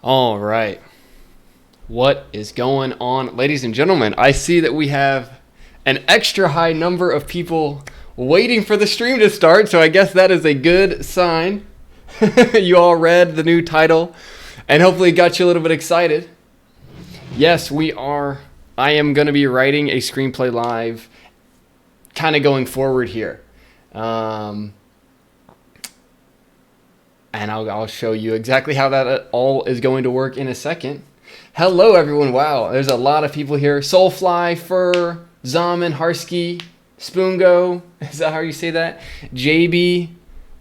All right. What is going on, ladies and gentlemen? I see that we have an extra high number of people waiting for the stream to start, so I guess that is a good sign. You all read the new title and hopefully got you a little bit excited. Yes, we are. I am going to be writing a screenplay live kind of going forward here. And I'll show you exactly how that all is going to work in a second. Hello, everyone. Wow, there's a lot of people here. Soulfly, Fur, Zaman, Harsky, Spoongo. Is that how you say that? JB,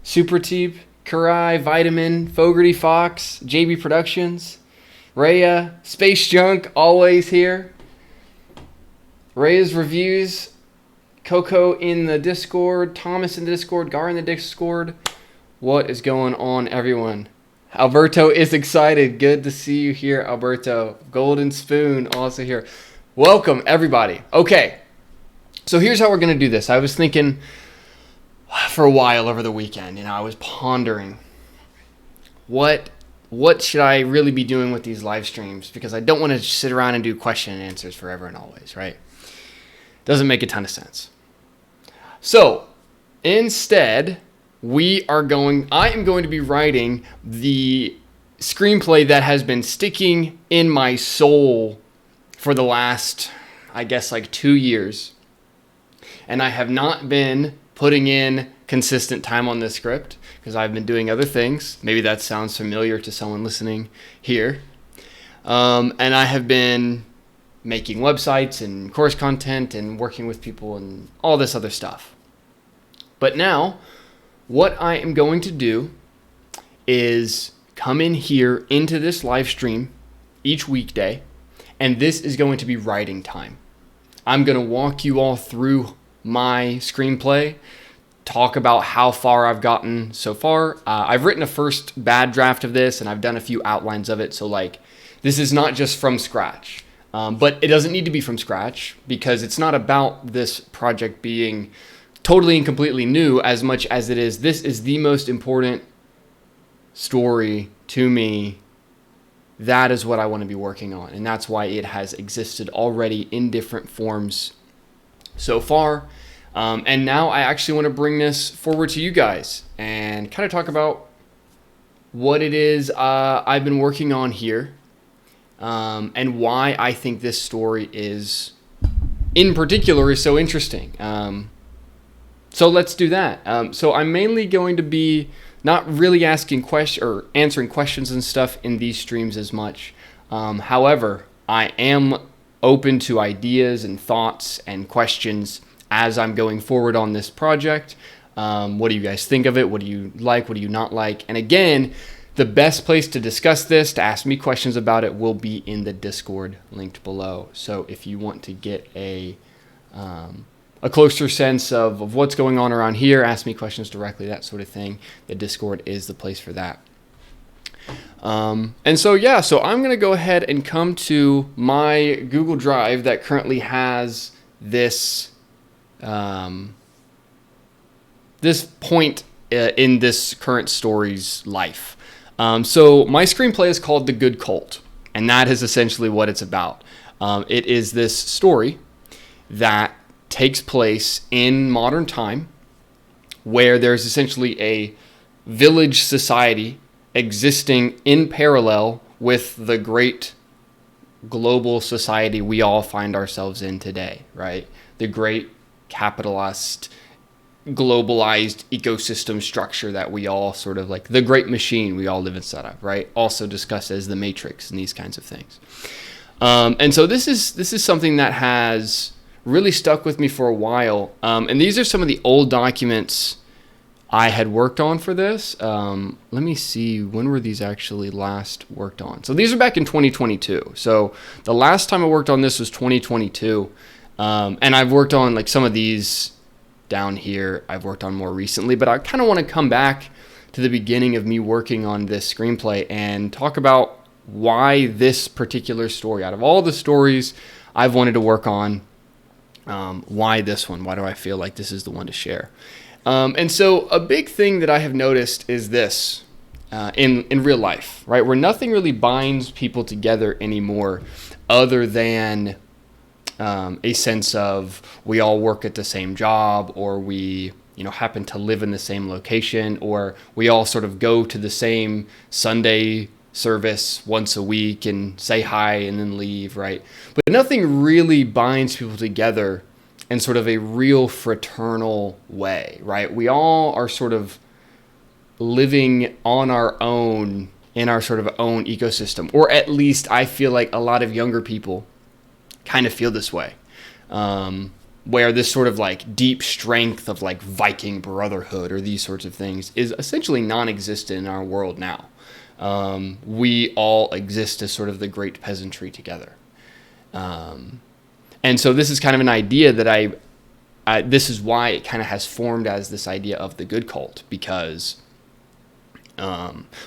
Superteep, Karai, Vitamin, Fogarty Fox, JB Productions, Rhea, Space Junk, always here. Rhea's Reviews, Coco in the Discord, Thomas in the Discord, Gar in the Discord. What is going on, everyone? Alberto is excited. Good to see you here, Alberto. Golden Spoon also here. Welcome, everybody. Okay, so here's how we're going to do this. I was thinking for a while over the weekend, I was pondering what should I really be doing with these live streams, because I don't want to sit around and do question and answers forever and always, right? Doesn't make a ton of sense. So instead, I am going to be writing the screenplay that has been sticking in my soul for the last, I guess, 2 years. And I have not been putting in consistent time on this script because I've been doing other things. Maybe that sounds familiar to someone listening here. And I have been making websites and course content and working with people and all this other stuff. But now, what I am going to do is come in here into this live stream each weekday, and this is going to be writing time. I'm going to walk you all through my screenplay, talk about how far I've gotten so far. I've written a first bad draft of this, and I've done a few outlines of it, so this is not just from scratch. But it doesn't need to be from scratch, because it's not about this project being totally and completely new as much as it is, this is the most important story to me. That is what I want to be working on. And that's why it has existed already in different forms so far. And now I actually want to bring this forward to you guys and kind of talk about what it is I've been working on here. And why I think this story in particular is so interesting. So let's do that. So I'm mainly going to be not really asking questions or answering questions and stuff in these streams as much. However, I am open to ideas and thoughts and questions as I'm going forward on this project. What do you guys think of it? What do you like? What do you not like? And again, the best place to discuss this, to ask me questions about it, will be in the Discord linked below. So if you want to get a closer sense of what's going on around here, ask me questions directly, that sort of thing, the Discord is the place for that. And so I'm going to go ahead and come to my Google Drive that currently has this this point in this current story's life. So my screenplay is called The Good Cult, and that is essentially what it's about. It is this story that takes place in modern time, where there's essentially a village society existing in parallel with the great global society we all find ourselves in today, right? The great capitalist, globalized ecosystem structure that we all sort of the great machine we all live inside of, right? Also discussed as the Matrix and these kinds of things. And so this is something that has really stuck with me for a while. And these are some of the old documents I had worked on for this. Let me see, when were these actually last worked on? So these are back in 2022. So the last time I worked on this was 2022. And I've worked on some of these down here I've worked on more recently, but I kind of want to come back to the beginning of me working on this screenplay and talk about why this particular story, out of all the stories I've wanted to work on, why this one? Why do I feel like this is the one to share? And so a big thing that I have noticed is this. in real life, right? Where nothing really binds people together anymore other than a sense of we all work at the same job, or we happen to live in the same location, or we all sort of go to the same Sunday service once a week and say hi and then leave, right? But nothing really binds people together in sort of a real fraternal way, right? We all are sort of living on our own in our sort of own ecosystem, or at least I feel like a lot of younger people kind of feel this way, where this sort of like deep strength of like Viking brotherhood or these sorts of things is essentially non-existent in our world now. We all exist as sort of the great peasantry together. And so this is kind of an idea that this is why it kind of has formed as this idea of the good cult, because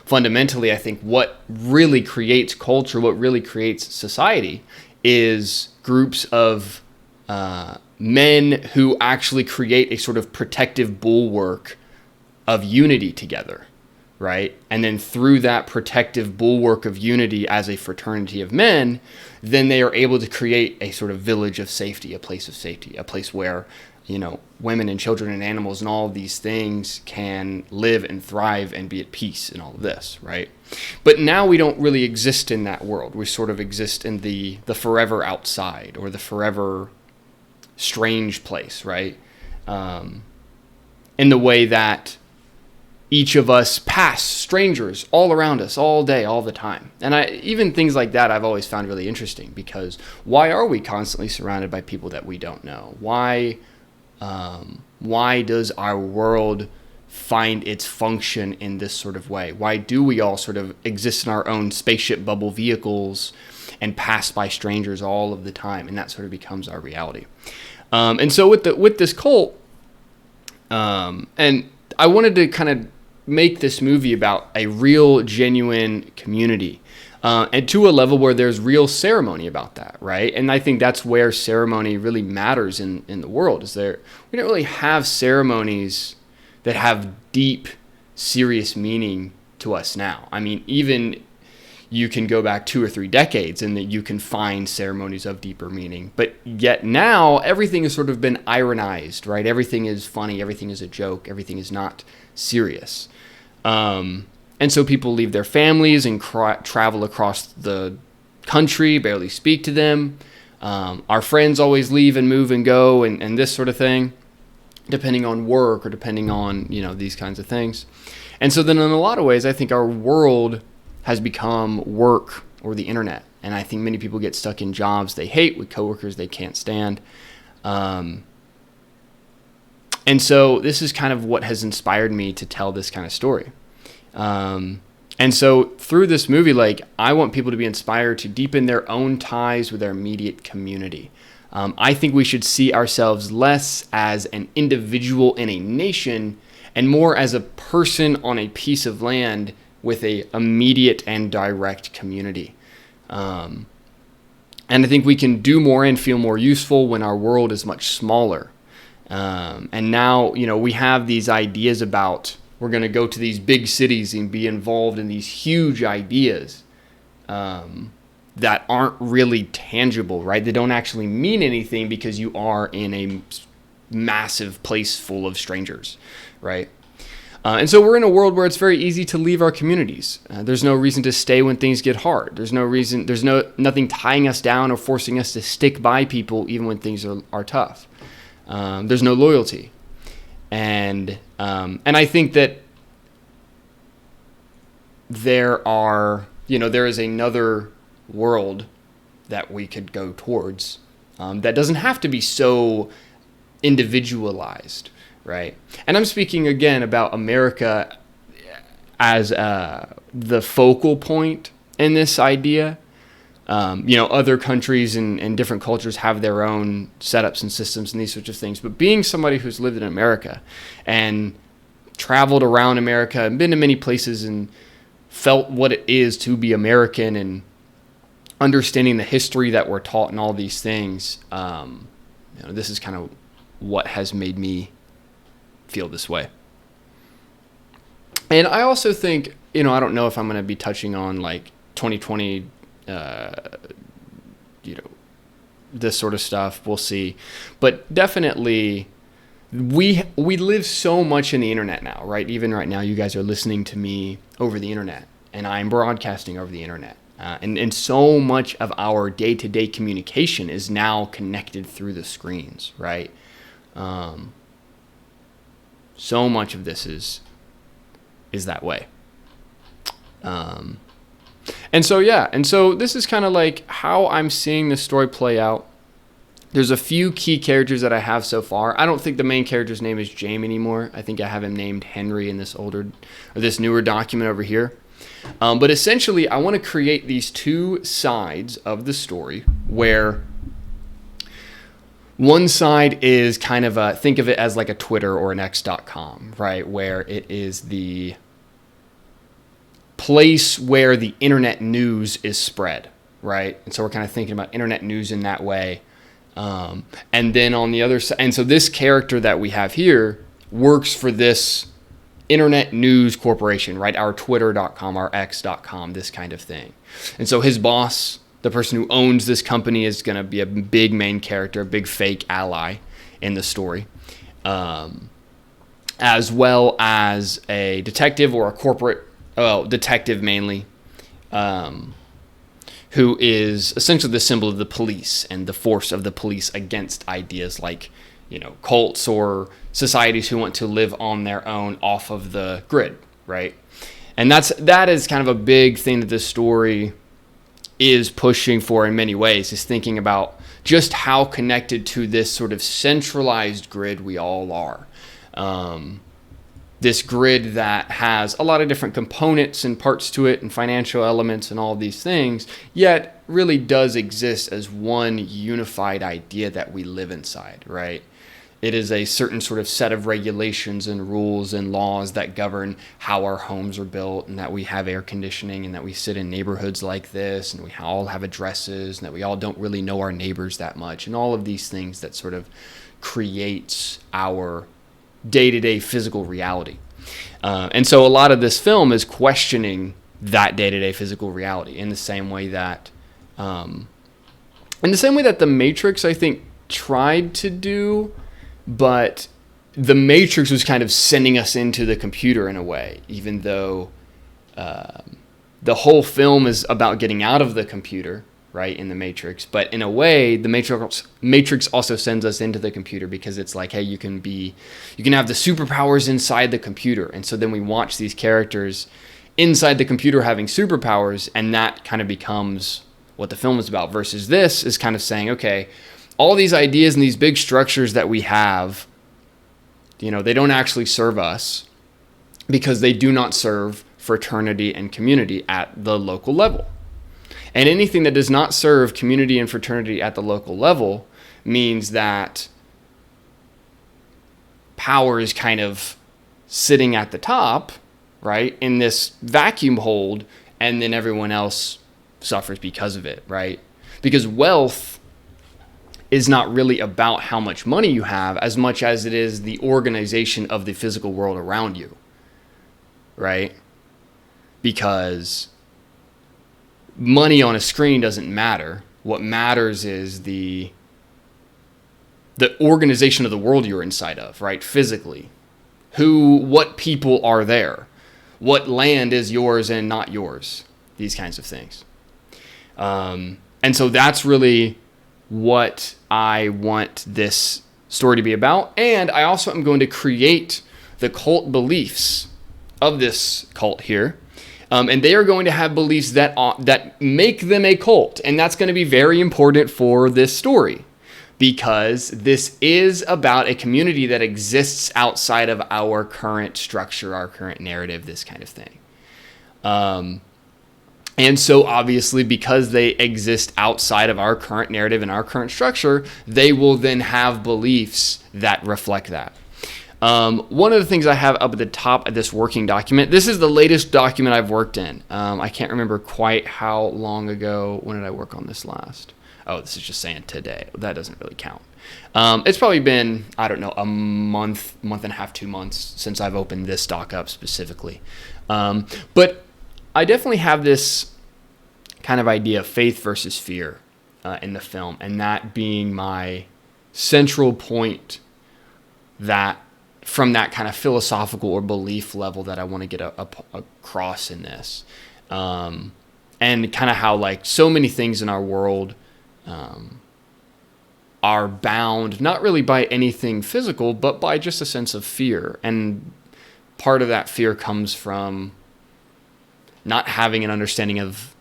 fundamentally, I think what really creates culture, what really creates society, is groups of men who actually create a sort of protective bulwark of unity together, right? And then through that protective bulwark of unity as a fraternity of men, then they are able to create a sort of village of safety, a place of safety, a place where women and children and animals and all of these things can live and thrive and be at peace and all of this, right? But now we don't really exist in that world. We sort of exist in the forever outside, or the forever strange place, right? In the way that each of us pass strangers all around us all day, all the time. And even things like that I've always found really interesting, because why are we constantly surrounded by people that we don't know? Why does our world find its function in this sort of way? Why do we all sort of exist in our own spaceship bubble vehicles and pass by strangers all of the time? And that sort of becomes our reality. And so with this cult, and I wanted to kind of make this movie about a real, genuine community. And to a level where there's real ceremony about that, right? And I think that's where ceremony really matters in the world. We don't really have ceremonies that have deep, serious meaning to us now. I mean, even you can go back 2 or 3 decades and that you can find ceremonies of deeper meaning. But yet now everything has sort of been ironized, right? Everything is funny, everything is a joke, everything is not serious. And so people leave their families and travel across the country, barely speak to them. Our friends always leave and move and go and this sort of thing, depending on work or depending on, these kinds of things. And so then in a lot of ways, I think our world has become work or the internet. And I think many people get stuck in jobs they hate with coworkers they can't stand. And so this is kind of what has inspired me to tell this kind of story. And so through this movie, I want people to be inspired to deepen their own ties with their immediate community. I think we should see ourselves less as an individual in a nation and more as a person on a piece of land with a immediate and direct community. And I think we can do more and feel more useful when our world is much smaller. And now, we have these ideas about we're going to go to these big cities and be involved in these huge ideas that aren't really tangible, right? They don't actually mean anything because you are in a massive place full of strangers, right? And so we're in a world where it's very easy to leave our communities. There's no reason to stay when things get hard. There's nothing tying us down or forcing us to stick by people even when things are tough. There's no loyalty. And I think that there is another world that we could go towards that doesn't have to be so individualized, right? And I'm speaking again about America as the focal point in this idea. Other countries and different cultures have their own setups and systems and these sorts of things. But being somebody who's lived in America and traveled around America and been to many places and felt what it is to be American and understanding the history that we're taught and all these things, this is kind of what has made me feel this way. And I also think I don't know if I'm going to be touching on like 2020, this sort of stuff. We'll see. But definitely we live so much in the internet now, right? Even right now, you guys are listening to me over the internet, and I'm broadcasting over the internet. And so much of our day-to-day communication is now connected through the screens, right? So much of this is that way. And so this is kind of like how I'm seeing the story play out. There's a few key characters that I have so far. I don't think the main character's name is James anymore. I think I have him named Henry in this newer document over here. But essentially, I want to create these two sides of the story where one side is kind of think of it as like a Twitter or an X.com, right? Where it is the place where the internet news is spread, right? And so we're kind of thinking about internet news in that way. And then on the other side, and so this character that we have here works for this internet news corporation, right? Our Twitter.com, our X.com, this kind of thing. And so his boss, the person who owns this company, is going to be a big main character, a big fake ally in the story, as well as a detective or a corporate, detective mainly, who is essentially the symbol of the police and the force of the police against ideas like, cults or societies who want to live on their own off of the grid, right? And that is kind of a big thing that this story is pushing for in many ways, is thinking about just how connected to this sort of centralized grid we all are. This grid that has a lot of different components and parts to it and financial elements and all of these things, yet really does exist as one unified idea that we live inside, right? It is a certain sort of set of regulations and rules and laws that govern how our homes are built, and that we have air conditioning, and that we sit in neighborhoods like this, and we all have addresses, and that we all don't really know our neighbors that much, and all of these things that sort of creates our day-to-day physical reality. And so a lot of this film is questioning that day-to-day physical reality in the same way that The Matrix, I think, tried to do, but The Matrix was kind of sending us into the computer in a way, even though the whole film is about getting out of the computer, right, in The Matrix. But in a way, The Matrix also sends us into the computer, because it's like, hey, you can have the superpowers inside the computer. And so then we watch these characters inside the computer having superpowers, and that kind of becomes what the film is about. Versus this is kind of saying, okay, all these ideas and these big structures that we have, they don't actually serve us, because they do not serve fraternity and community at the local level. And anything that does not serve community and fraternity at the local level means that power is kind of sitting at the top, right, in this vacuum hold, and then everyone else suffers because of it, right? Because wealth is not really about how much money you have as much as it is the organization of the physical world around you, right? Because money on a screen doesn't matter. What matters is the organization of the world you're inside of, right? Physically. What people are there? What land is yours and not yours? These kinds of things. And so that's really what I want this story to be about. And I also am going to create the cult beliefs of this cult here. And they are going to have beliefs that make them a cult. And that's going to be very important for this story, because this is about a community that exists outside of our current structure, our current narrative, this kind of thing. And so obviously, because they exist outside of our current narrative and our current structure, they will then have beliefs that reflect that. One of the things I have up at the top of this working document, this is the latest document I've worked in. I can't remember quite how long ago. When did I work on this last? oh, this is just saying today. That doesn't really count. It's probably been, I don't know, a month and a half, 2 months since I've opened this doc up specifically. But I definitely have this kind of idea of faith versus fear in the film, and that being my central point, that from that kind of philosophical or belief level that I want to get across in this. And kind of how like so many things in our world are bound not really by anything physical, but by just a sense of fear. And part of that fear comes from not having an understanding of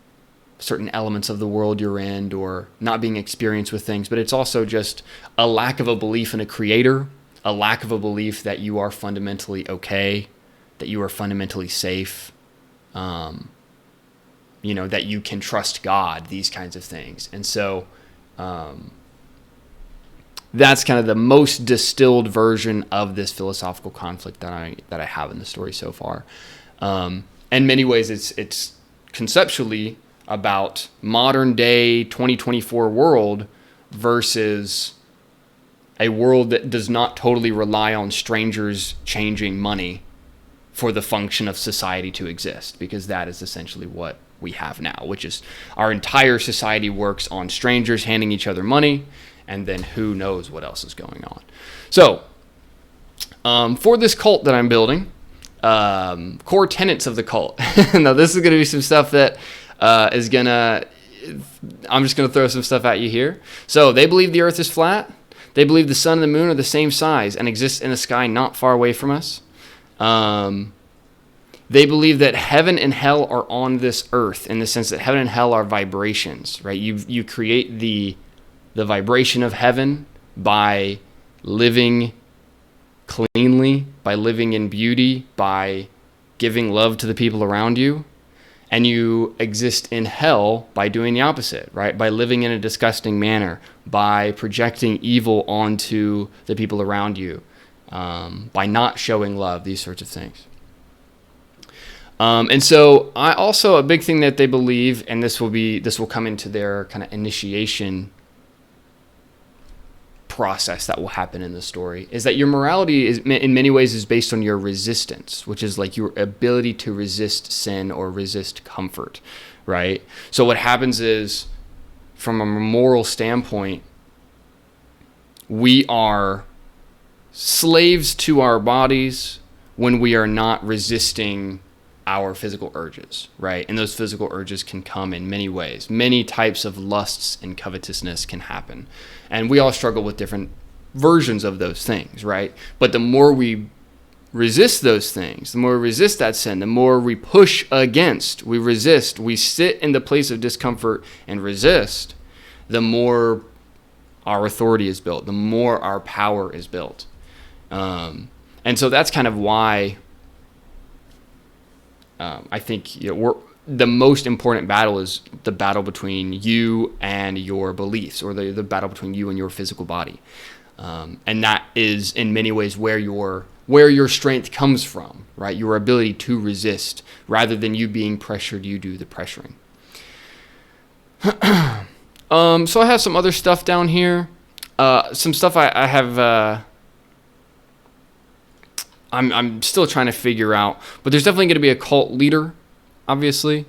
certain elements of the world you're in, or not being experienced with things. But it's also just a lack of a belief in a creator, a lack of a belief that you are fundamentally okay, that you are fundamentally safe, that you can trust God, these kinds of things. And so that's kind of the most distilled version of this philosophical conflict that I have in the story so far. In many ways, it's conceptually about modern day 2024 world versus a world that does not totally rely on strangers changing money for the function of society to exist, because that is essentially what we have now, which is our entire society works on strangers handing each other money, and then who knows what else is going on. So for this cult that I'm building, core tenets of the cult. Now this is going to be some stuff that I'm just going to throw some stuff at you here. So they believe the earth is flat. They believe the sun and the moon are the same size and exist in a sky not far away from us. They believe that heaven and hell are on this earth, in the sense that heaven and hell are vibrations, right? You create the vibration of heaven by living cleanly, by living in beauty, by giving love to the people around you. And you exist in hell by doing the opposite, right? By living in a disgusting manner, by projecting evil onto the people around you, by not showing love, these sorts of things. And so a big thing that they believe, and this will come into their kind of initiation process that will happen in the story, is that your morality is in many ways is based on your resistance, which is like your ability to resist sin or resist comfort, right? So what happens is, from a moral standpoint, we are slaves to our bodies when we are not resisting our physical urges, right? And those physical urges can come in many ways. Many types of lusts and covetousness can happen. And we all struggle with different versions of those things, right? But the more we resist those things, the more we resist that sin, the more we push against, we resist, we sit in the place of discomfort and resist, the more our authority is built, the more our power is built. And so that's kind of why I think the most important battle is the battle between you and your beliefs, or the battle between you and your physical body. And that is in many ways where your strength comes from, right? Your ability to resist, rather than you being pressured, you do the pressuring. So I have some other stuff down here. Some stuff I have... I'm still trying to figure out, but there's definitely going to be a cult leader, obviously.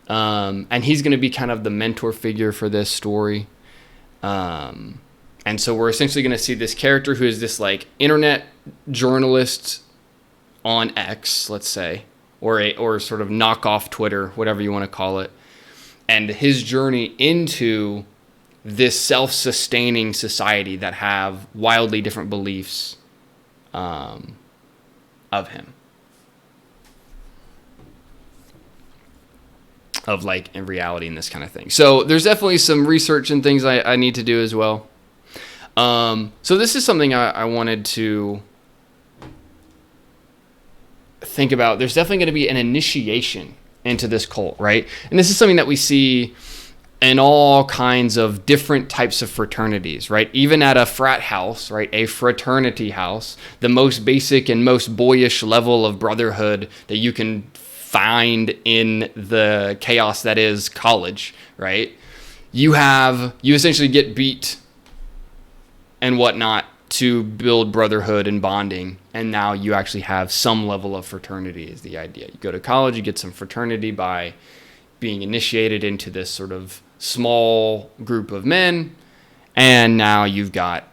And he's going to be kind of the mentor figure for this story. And so we're essentially going to see this character who is this like internet journalist on X, let's say, or sort of knockoff Twitter, whatever you want to call it. And his journey into this self-sustaining society that have wildly different beliefs, of him, of like in reality and this kind of thing. So there's definitely some research and things I need to do as well. So this is something I wanted to think about. There's definitely going to be an initiation into this cult, right? And this is something that we see in all kinds of different types of fraternities, right? Even at a frat house, right? A fraternity house, the most basic and most boyish level of brotherhood that you can find in the chaos that is college, right? you essentially get beat and whatnot to build brotherhood and bonding, and now you actually have some level of fraternity is the idea. You go to college, you get some fraternity by being initiated into this sort of small group of men, and now you've got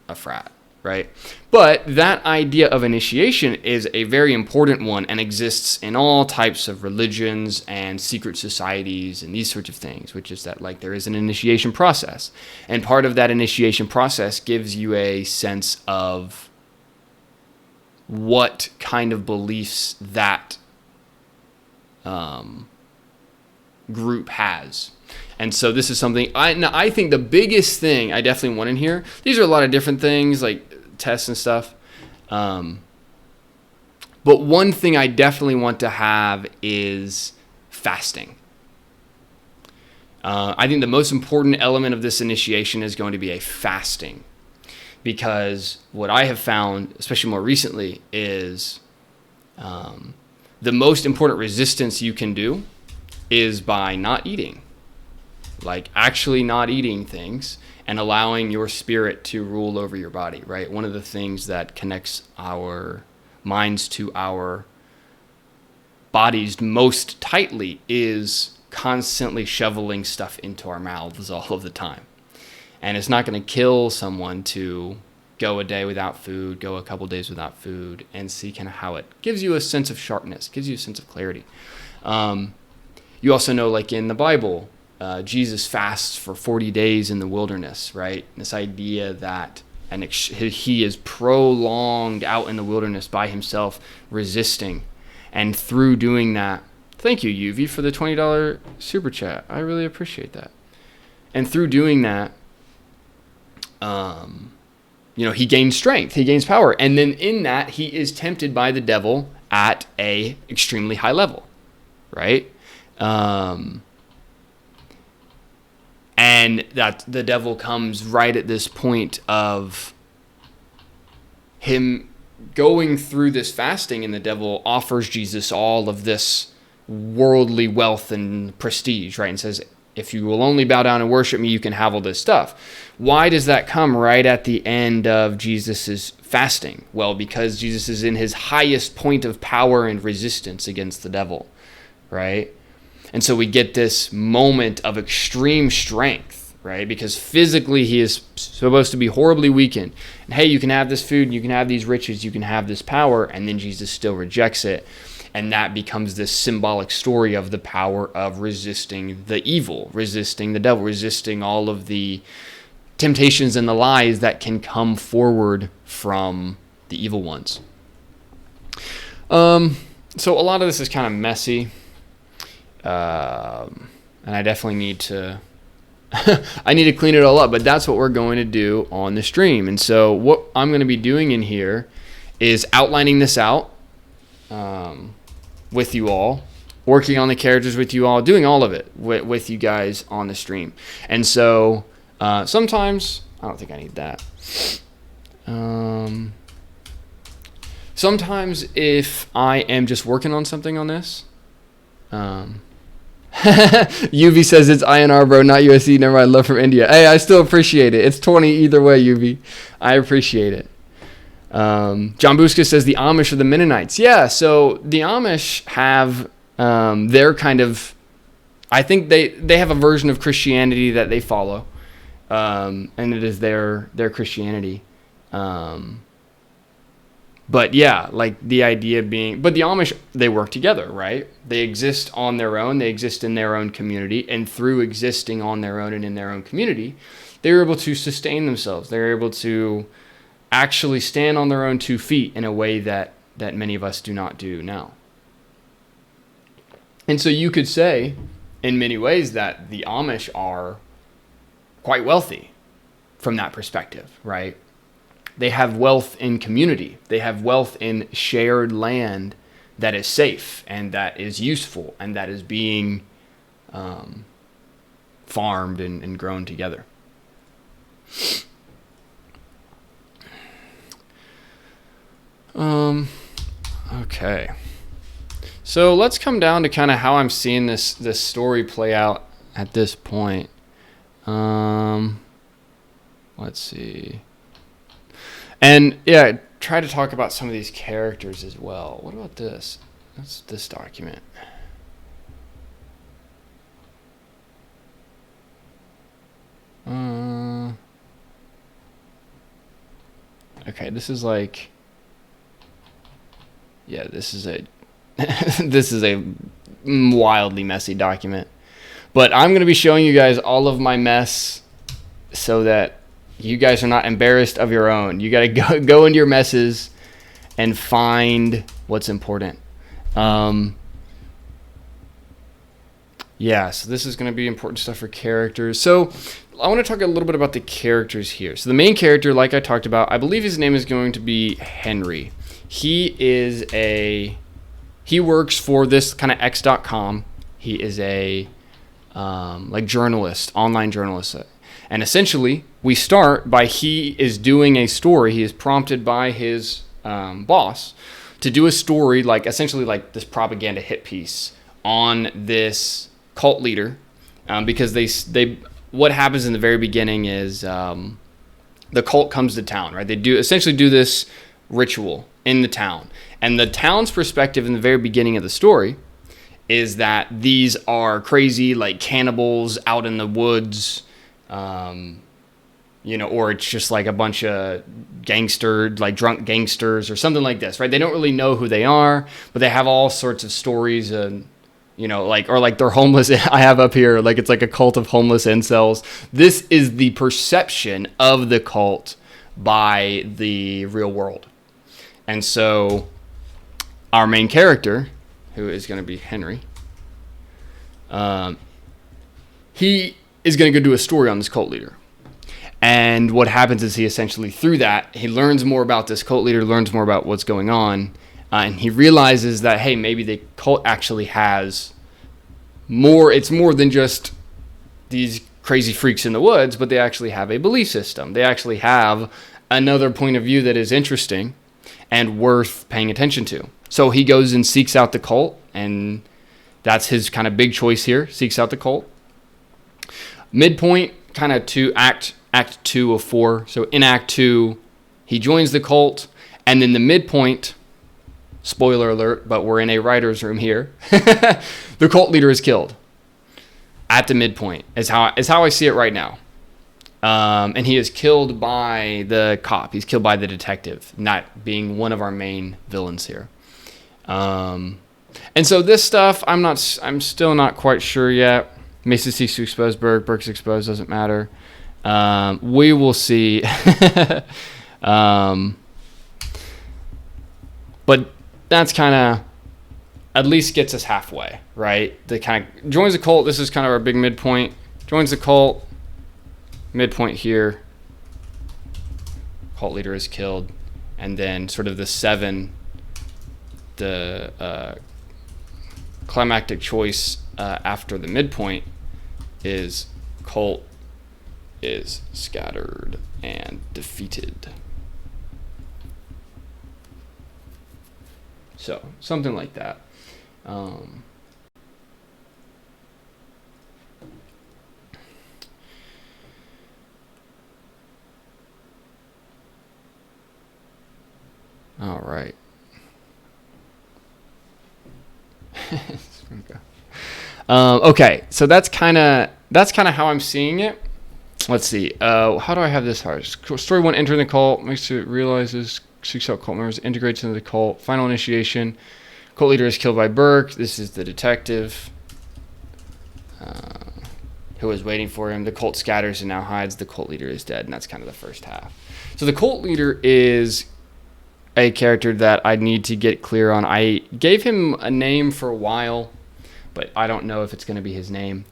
a frat, right? But that idea of initiation is a very important one and exists in all types of religions and secret societies and these sorts of things, which is that like there is an initiation process. And part of that initiation process gives you a sense of what kind of beliefs that group has. And so this is something I think the biggest thing I definitely want in here, these are a lot of different things like tests and stuff. But one thing I definitely want to have is fasting. I think the most important element of this initiation is going to be a fasting, because what I have found, especially more recently, is the most important resistance you can do is by not eating. Like actually not eating things and allowing your spirit to rule over your body, right? One of the things that connects our minds to our bodies most tightly is constantly shoveling stuff into our mouths all of the time. And it's not going to kill someone to go a day without food, go a couple days without food, and see kind of how it gives you a sense of sharpness, gives you a sense of clarity. You also know, like in the Bible, Jesus fasts for 40 days in the wilderness, right? This idea that he is prolonged out in the wilderness by himself, resisting. And through doing that, thank you, UV, for the $20 super chat. I really appreciate that. And through doing that, he gains strength, he gains power. And then in that, he is tempted by the devil at a extremely high level, right? And that the devil comes right at this point of him going through this fasting, and the devil offers Jesus all of this worldly wealth and prestige, right? And says, if you will only bow down and worship me, you can have all this stuff. Why does that come right at the end of Jesus's fasting? Well, because Jesus is in his highest point of power and resistance against the devil, right? And so we get this moment of extreme strength, right? Because physically he is supposed to be horribly weakened. And hey, you can have this food, you can have these riches, you can have this power, and then Jesus still rejects it. And that becomes this symbolic story of the power of resisting the evil, resisting the devil, resisting all of the temptations and the lies that can come forward from the evil ones. So a lot of this is kind of messy. And I definitely need to I need to clean it all up, but that's what we're going to do on the stream. And so what I'm going to be doing in here is outlining this out with you all, working on the characters with you all, doing all of it with you guys on the stream. And so sometimes I don't think I need that. Sometimes if I am just working on something on this, UV says it's INR, bro, not USD. Never mind, love from India. Hey, I still appreciate it. It's 20 either way, UV. I appreciate it. John Buska says the Amish are the Mennonites. Yeah, so the Amish have their kind of, I think they have a version of Christianity that they follow, and it is their Christianity. But yeah, like the idea being, but the Amish, they work together, right? They exist on their own. They exist in their own community. And through existing on their own and in their own community, they're able to sustain themselves. They're able to actually stand on their own 2 feet in a way that many of us do not do now. And so you could say, in many ways, that the Amish are quite wealthy from that perspective, right? They have wealth in community. They have wealth in shared land that is safe and that is useful and that is being farmed and grown together. Okay. So let's come down to kind of how I'm seeing this story play out at this point. Let's see. And yeah, try to talk about some of these characters as well. What about this? That's this document. Okay, this is like, yeah, this is a this is a wildly messy document. But I'm going to be showing you guys all of my mess so that you guys are not embarrassed of your own. You got to go into your messes and find what's important. Yeah, so this is going to be important stuff for characters. So I want to talk a little bit about the characters here. So the main character, like I talked about, I believe his name is going to be Henry. He works for this kind of X.com. He is a like journalist, online journalist. And essentially, we start by he is doing a story. He is prompted by his boss to do a story, like essentially like this propaganda hit piece on this cult leader, because they what happens in the very beginning is the cult comes to town, right? They essentially do this ritual in the town, and the town's perspective in the very beginning of the story is that these are crazy, like cannibals out in the woods, or it's just like a bunch of like drunk gangsters or something like this, right? They don't really know who they are, but they have all sorts of stories, and like they're homeless. I have up here, like it's like a cult of homeless incels. This is the perception of the cult by the real world. And so our main character, who is going to be Henry, he is going to go do a story on this cult leader. And what happens is he essentially, through that, he learns more about this cult leader, learns more about what's going on, and he realizes that, hey, maybe the cult actually has more. It's more than just these crazy freaks in the woods, but they actually have a belief system. They actually have another point of view that is interesting and worth paying attention to. So he goes and seeks out the cult, and that's his kind of big choice here, seeks out the cult. Midpoint, kind of to Act 2 of 4. So in Act 2, he joins the cult, and then the midpoint, spoiler alert, but we're in a writer's room here, the cult leader is killed. At the midpoint is how I see it right now. And he is killed by the cop. He's killed by the detective, not being one of our main villains here. And so this stuff, I'm still not quite sure yet. Mason seeks to expose Burke. Burke's exposed, doesn't matter. We will see. But that's kind of at least gets us halfway, right? The kind of joins the cult. This is kind of our big midpoint. Joins the cult. Midpoint here. Cult leader is killed. And then sort of the 7, the climactic choice after the midpoint is cult is scattered and defeated. So something like that. All right. Okay, so that's kind of how I'm seeing it. Let's see. How do I have this hard? Story 1: entering the cult, makes it realizes, seeks out cult members, integrates into the cult. Final initiation. Cult leader is killed by Burke. This is the detective who is waiting for him. The cult scatters and now hides. The cult leader is dead, and that's kind of the first half. So the cult leader is a character that I need to get clear on. I gave him a name for a while, but I don't know if it's going to be his name.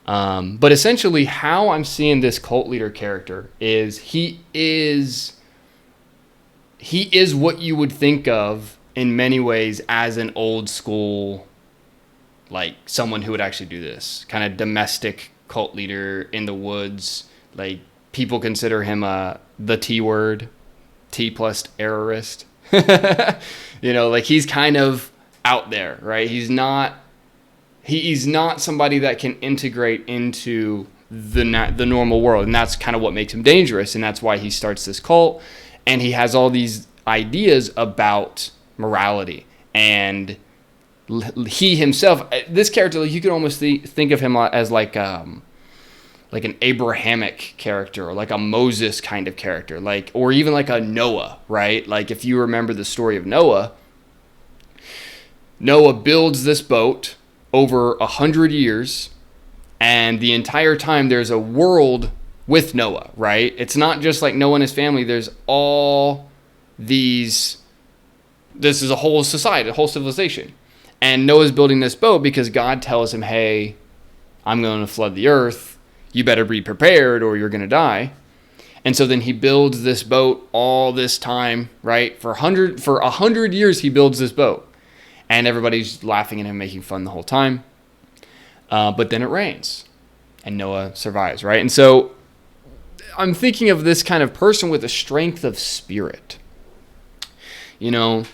But essentially how I'm seeing this cult leader character is he is what you would think of in many ways as an old school, like someone who would actually do this kind of domestic cult leader in the woods. Like people consider him the T word, T plus terrorist. Like he's kind of out there, right? He's not somebody that can integrate into the normal world, and that's kind of what makes him dangerous, and that's why he starts this cult, and he has all these ideas about morality. And he himself, this character, you could almost think of him as like an Abrahamic character, or like a Moses kind of character, or even like a Noah, right? Like if you remember the story of Noah builds this boat over 100 years, and the entire time there's a world with Noah, right? It's not just like Noah and his family. There's all these, this is a whole society, a whole civilization. And Noah's building this boat because God tells him, hey, I'm going to flood the earth. You better be prepared or you're going to die. And so then he builds this boat all this time, right? For 100 years he builds this boat. And everybody's laughing at him, making fun the whole time. But then it rains. And Noah survives, right? And so I'm thinking of this kind of person with a strength of spirit. And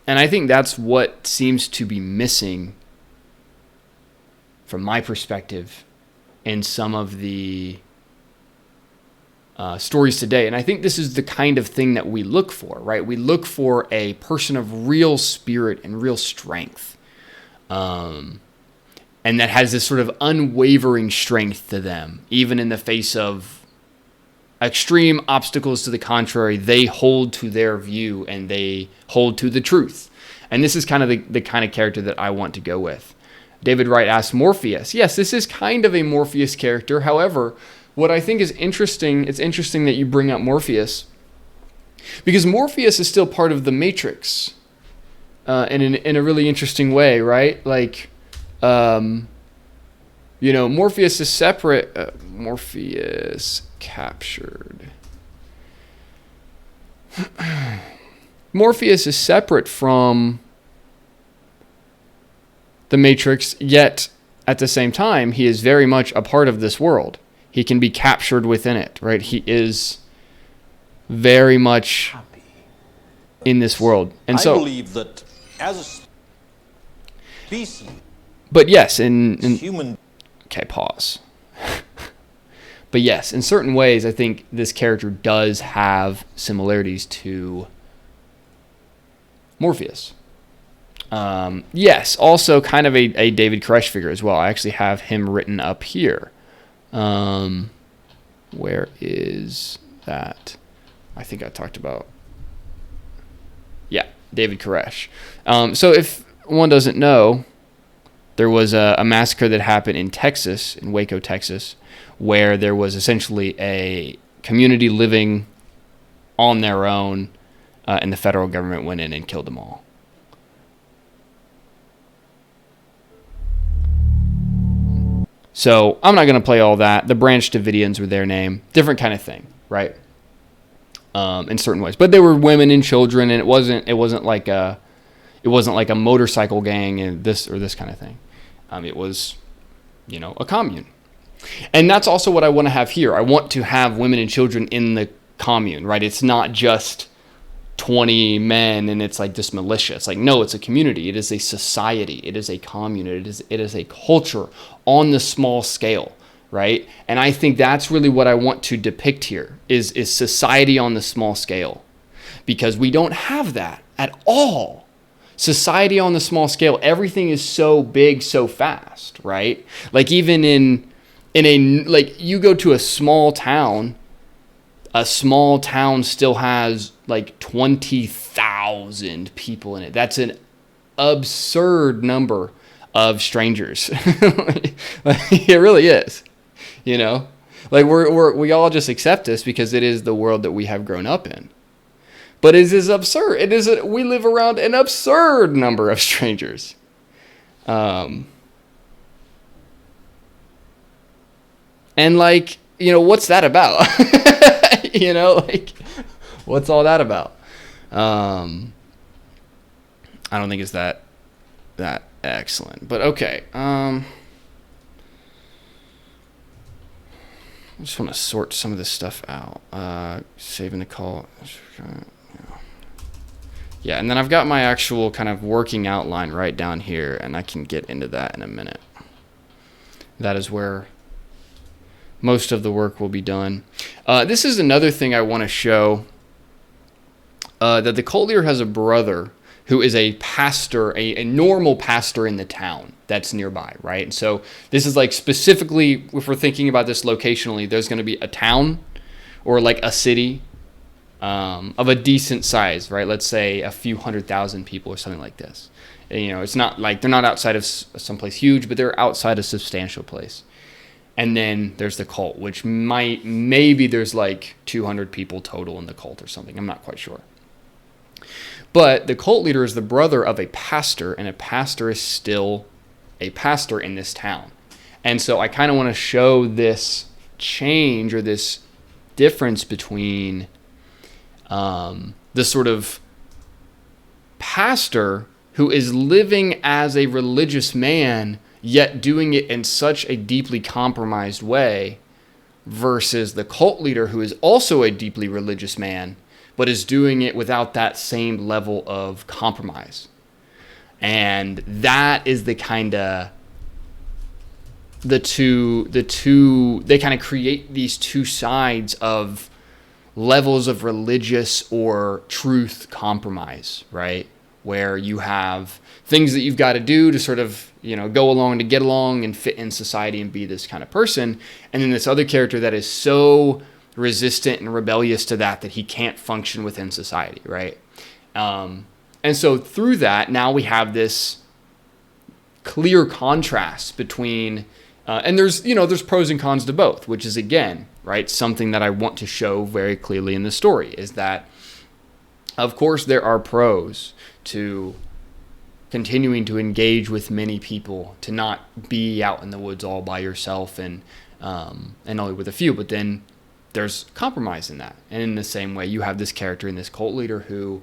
I think that's what seems to be missing, from my perspective, in some of the stories today. And I think this is the kind of thing that we look for, right? We look for a person of real spirit and real strength. And that has this sort of unwavering strength to them, even in the face of extreme obstacles to the contrary. They hold to their view and they hold to the truth. And this is kind of the kind of character that I want to go with. David Wright asks, Morpheus. Yes, this is kind of a Morpheus character. However, what I think is interesting, it's interesting that you bring up Morpheus, because Morpheus is still part of the Matrix in a really interesting way, right? Like, Morpheus is separate. Morpheus captured. Morpheus is separate from the Matrix, yet at the same time, he is very much a part of this world. He can be captured within it, right? He is very much in this world. And so I believe that as a species, but yes, in human. Okay, pause. But yes, in certain ways, I think this character does have similarities to Morpheus. Yes, also kind of a David Koresh figure as well. I actually have him written up here. Where is that? I think I talked about. Yeah, David Koresh. So if one doesn't know, there was a massacre that happened in Texas, in Waco, Texas, where there was essentially a community living on their own, and the federal government went in and killed them all. So I'm not going to play all that. The Branch Davidians were their name. Different kind of thing, right? In certain ways, but they were women and children, and it wasn't like a motorcycle gang and this kind of thing. It was, a commune. And that's also what I want to have here. I want to have women and children in the commune, right? It's not just 20 men and it's like this militia. It's like, no, it's a community. It is a society. It is a commune. It is a culture on the small scale, right? And I think that's really what I want to depict here is society on the small scale, because we don't have that at all. Society on the small scale, everything is so big, so fast, right? Like even in you go to a small town still has like 20,000 people in it. That's an absurd number of strangers. It really is, like we all just accept this because it is the world that we have grown up in. But it is absurd. We live around an absurd number of strangers. And what's that about? What's all that about? I don't think it's that excellent. But okay. I just want to sort some of this stuff out. Saving the call. Yeah, and then I've got my actual kind of working outline right down here, and I can get into that in a minute. that is where most of the work will be done. This is another thing I want to show, that the cult leader has a brother who is a pastor, a normal pastor in the town that's nearby, right? And so this is like specifically, if we're thinking about this locationally, there's going to be a town or like a city of a decent size, right? Let's say a few 100,000 people or something like this. And, it's not like they're not outside of someplace huge, but they're outside a substantial place. And then there's the cult, which maybe there's like 200 people total in the cult or something. I'm not quite sure. But the cult leader is the brother of a pastor, and a pastor is still a pastor in this town. And so I kind of want to show this change or this difference between the sort of pastor who is living as a religious man, yet doing it in such a deeply compromised way, versus the cult leader who is also a deeply religious man, but is doing it without that same level of compromise. And that is the kind of the two they kind of create these two sides of levels of religious or truth compromise, right? Where you have things that you've got to do to sort of, go along to get along and fit in society and be this kind of person. And then this other character that is so resistant and rebellious to that he can't function within society, right? And so through that, now we have this clear contrast between, and there's pros and cons to both, which is, again, right, something that I want to show very clearly in the story, is that, of course, there are pros to continuing to engage with many people, to not be out in the woods all by yourself and only with a few, but then there's compromise in that. And in the same way, you have this character in this cult leader who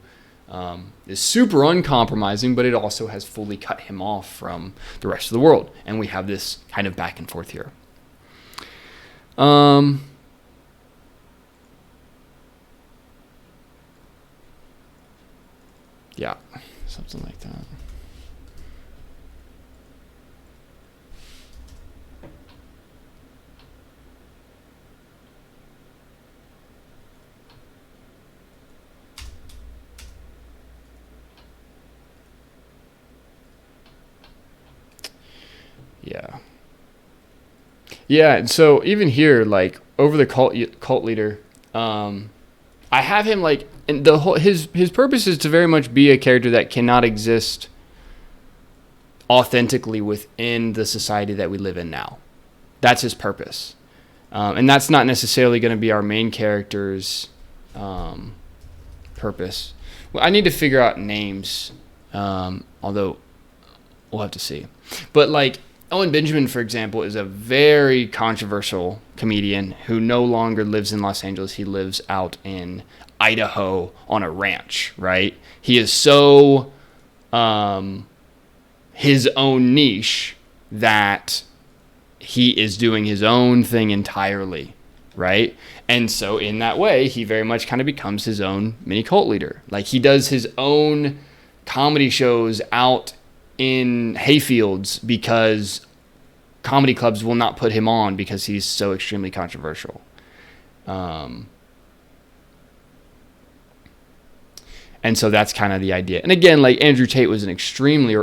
is super uncompromising, but it also has fully cut him off from the rest of the world. And we have this kind of back and forth here. Yeah, something like that. Yeah, and so even here, like over the cult leader, I have him like, and the whole his purpose is to very much be a character that cannot exist authentically within the society that we live in now. That's his purpose, and that's not necessarily going to be our main character's purpose. Well, I need to figure out names, although we'll have to see. But like Owen Benjamin, for example, is a very controversial comedian who no longer lives in Los Angeles. He lives out in Idaho on a ranch, right? He is so his own niche that he is doing his own thing entirely, right? And so in that way, he very much kind of becomes his own mini cult leader. Like he does his own comedy shows out in hayfields because comedy clubs will not put him on because he's so extremely controversial. And so that's kind of the idea. And again, like Andrew Tate is an extremely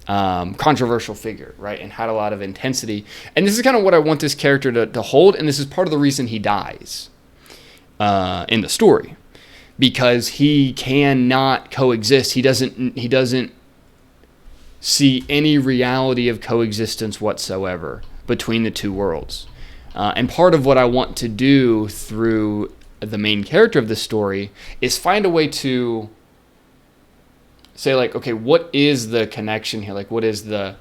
controversial figure, right? And had a lot of intensity. And this is kind of what I want this character to hold. And this is part of the reason he dies in the story, because he cannot coexist. He doesn't see any reality of coexistence whatsoever between the two worlds. And part of what I want to do through the main character of the story is find a way to say, like, okay, what is the connection here? Like, what is the,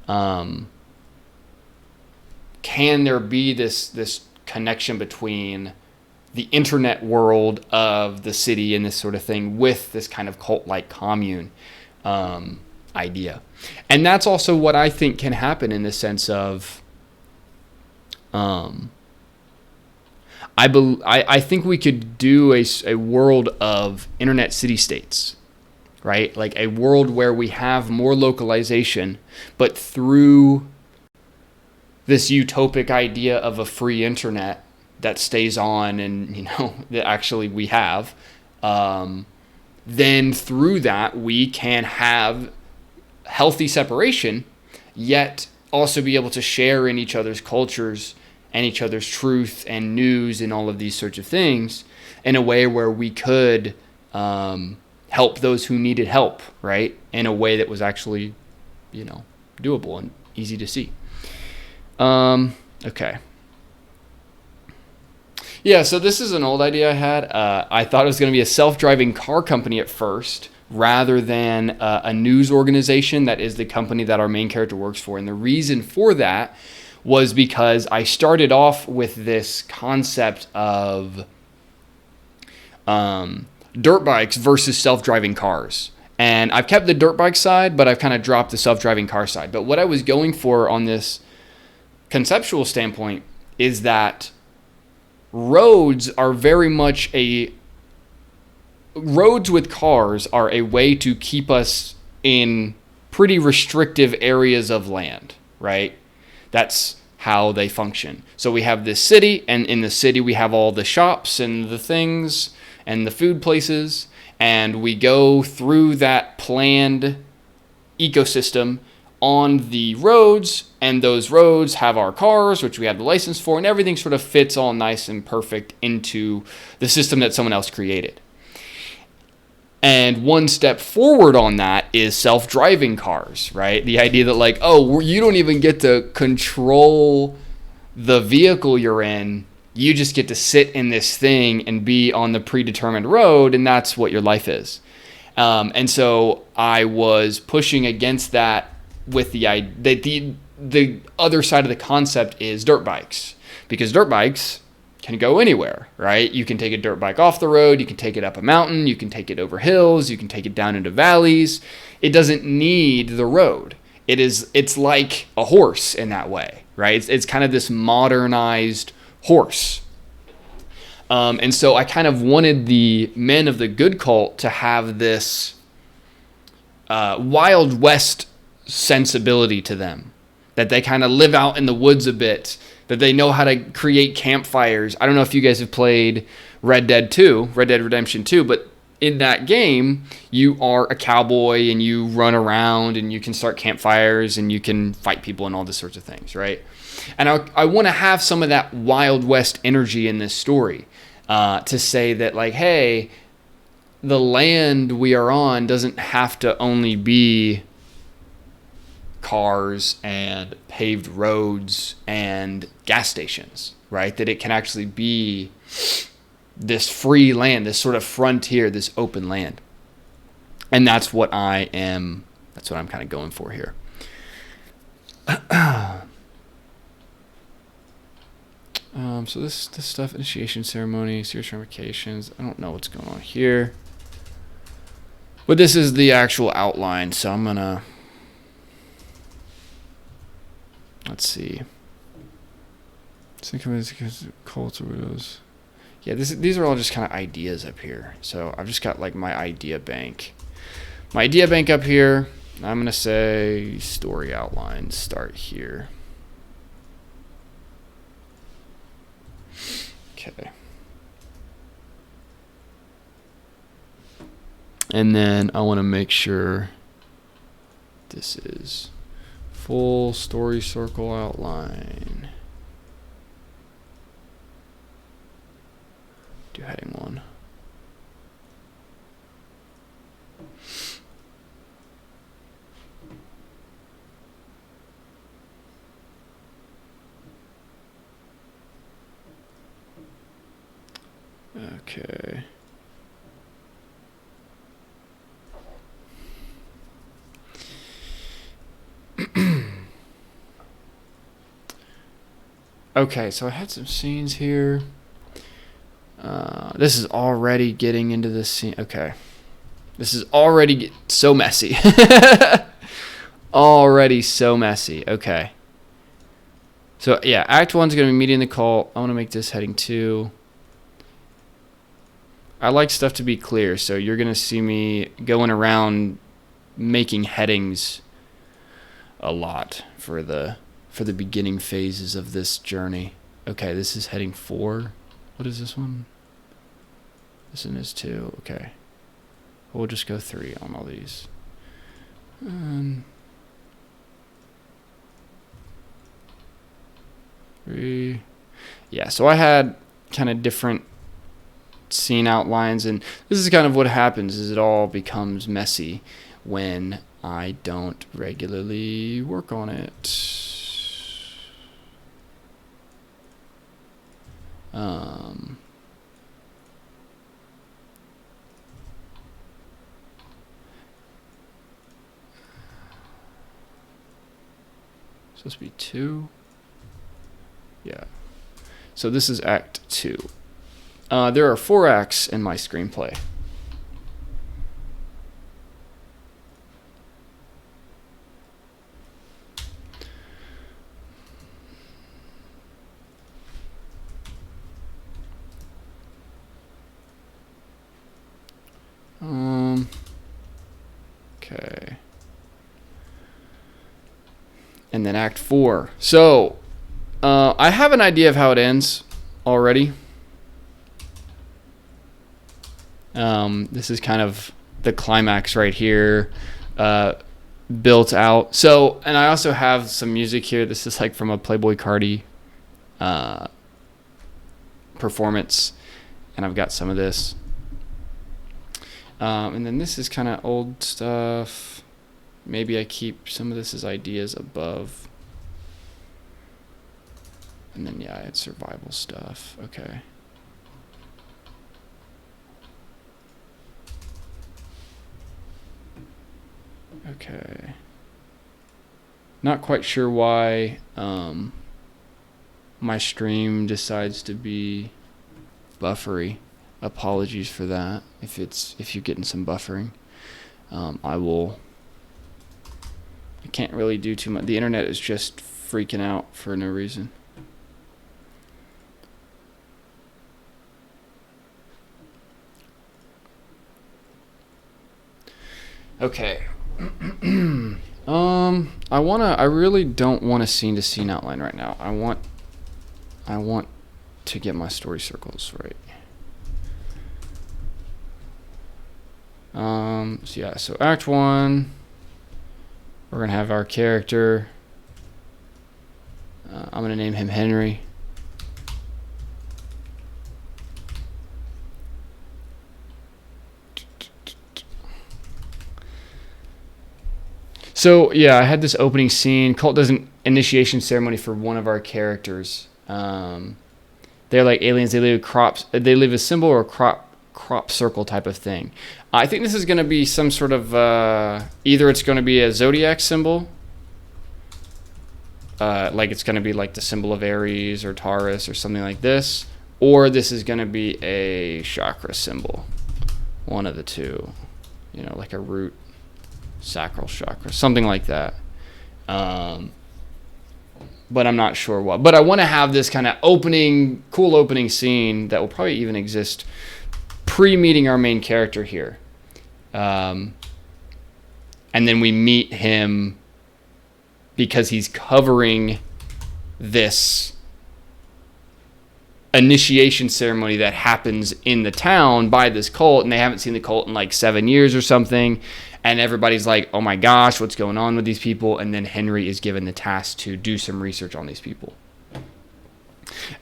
can there be this connection between the internet world of the city and this sort of thing with this kind of cult-like commune idea? And that's also what I think can happen in the sense of, I think we could do a world of internet city-states, right? Like a world where we have more localization, but through this utopic idea of a free internet that stays on and, that actually we have, then through that we can have healthy separation, yet also be able to share in each other's cultures and each other's truth and news and all of these sorts of things in a way where we could help those who needed help, right? In a way that was actually, doable and easy to see. Okay. Yeah, so this is an old idea I had. I thought it was going to be a self-driving car company at first, rather than a news organization that is the company that our main character works for. And the reason for that was because I started off with this concept of dirt bikes versus self-driving cars. And I've kept the dirt bike side, but I've kind of dropped the self-driving car side. But what I was going for on this conceptual standpoint is that roads with cars are a way to keep us in pretty restrictive areas of land, right? That's how they function. So we have this city, and in the city we have all the shops and the things and the food places, and we go through that planned ecosystem on the roads, and those roads have our cars, which we have the license for, and everything sort of fits all nice and perfect into the system that someone else created. And one step forward on that is self-driving cars, right? The idea that you don't even get to control the vehicle you're in. You just get to sit in this thing and be on the predetermined road, and that's what your life is. And so I was pushing against that with the other side of the concept is dirt bikes, because dirt bikes can go anywhere, right? You can take a dirt bike off the road, you can take it up a mountain, you can take it over hills, you can take it down into valleys. It doesn't need the road. It's like a horse in that way, right? It's kind of this modernized horse. And so I kind of wanted the men of the good cult to have this Wild West sensibility to them, that they kind of live out in the woods a bit, that they know how to create campfires. I don't know if you guys have played Red Dead Redemption 2, but in that game, you are a cowboy and you run around and you can start campfires and you can fight people and all this sorts of things, right? And I want to have some of that Wild West energy in this story, to say that hey, the land we are on doesn't have to only be cars and paved roads and gas stations, right? That it can actually be this free land, this sort of frontier, this open land. And that's what I'm kind of going for here. So this stuff, initiation ceremony, serious ramifications. I don't know what's going on here. But this is the actual outline, so I'm gonna, let's see. Think of it as cults or widows. Yeah, these are all just kind of ideas up here. So I've just got my idea bank. My idea bank up here. I'm going to say story outline, start here. Okay. And then I want to make sure this is full story circle outline. Do heading 1. Okay. Okay, so I had some scenes here. This is already getting into this scene. Okay. This is already so messy. Already so messy. Okay. So, yeah, Act 1's going to be meeting the cult. I want to make this heading 2. I like stuff to be clear, so you're going to see me going around making headings a lot for the beginning phases of this journey. Okay, this is heading 4. What is this one? This one is 2. Okay. We'll just go 3 on all these. 3. Yeah, so I had kind of different scene outlines, and this is kind of what happens, is it all becomes messy when I don't regularly work on it. Supposed to be 2. Yeah. So this is Act 2. There are 4 acts in my screenplay. Okay. And then Act 4. So, I have an idea of how it ends already. This is kind of the climax right here, built out. So, and I also have some music here. This is like from a Playboi Carti performance, and I've got some of this. And then this is kind of old stuff. Maybe I keep some of this as ideas above. And then, yeah, it's survival stuff. Okay. Okay. Not quite sure why my stream decides to be buffery. Apologies for that. If you're getting some buffering, I can't really do too much. The internet is just freaking out for no reason. Okay. I really don't want a scene to scene outline right now. I want to get my story circles right. So yeah, so Act 1, we're gonna have our character. I'm gonna name him Henry. So yeah, I had this opening scene. Colt does an initiation ceremony for one of our characters. They're like aliens. They live crops. They live a symbol or a crop circle type of thing. I think this is going to be some sort of either it's going to be a zodiac symbol, like it's going to be like the symbol of Aries or Taurus or something like this, or this is going to be a chakra symbol, one of the two, like a root sacral chakra, something like that. But I'm not sure what. But I want to have this kind of cool opening scene that will probably even exist pre-meeting our main character here. And then we meet him because he's covering this initiation ceremony that happens in the town by this cult, and they haven't seen the cult in like 7 years or something. And everybody's like, oh my gosh, what's going on with these people? And then Henry is given the task to do some research on these people.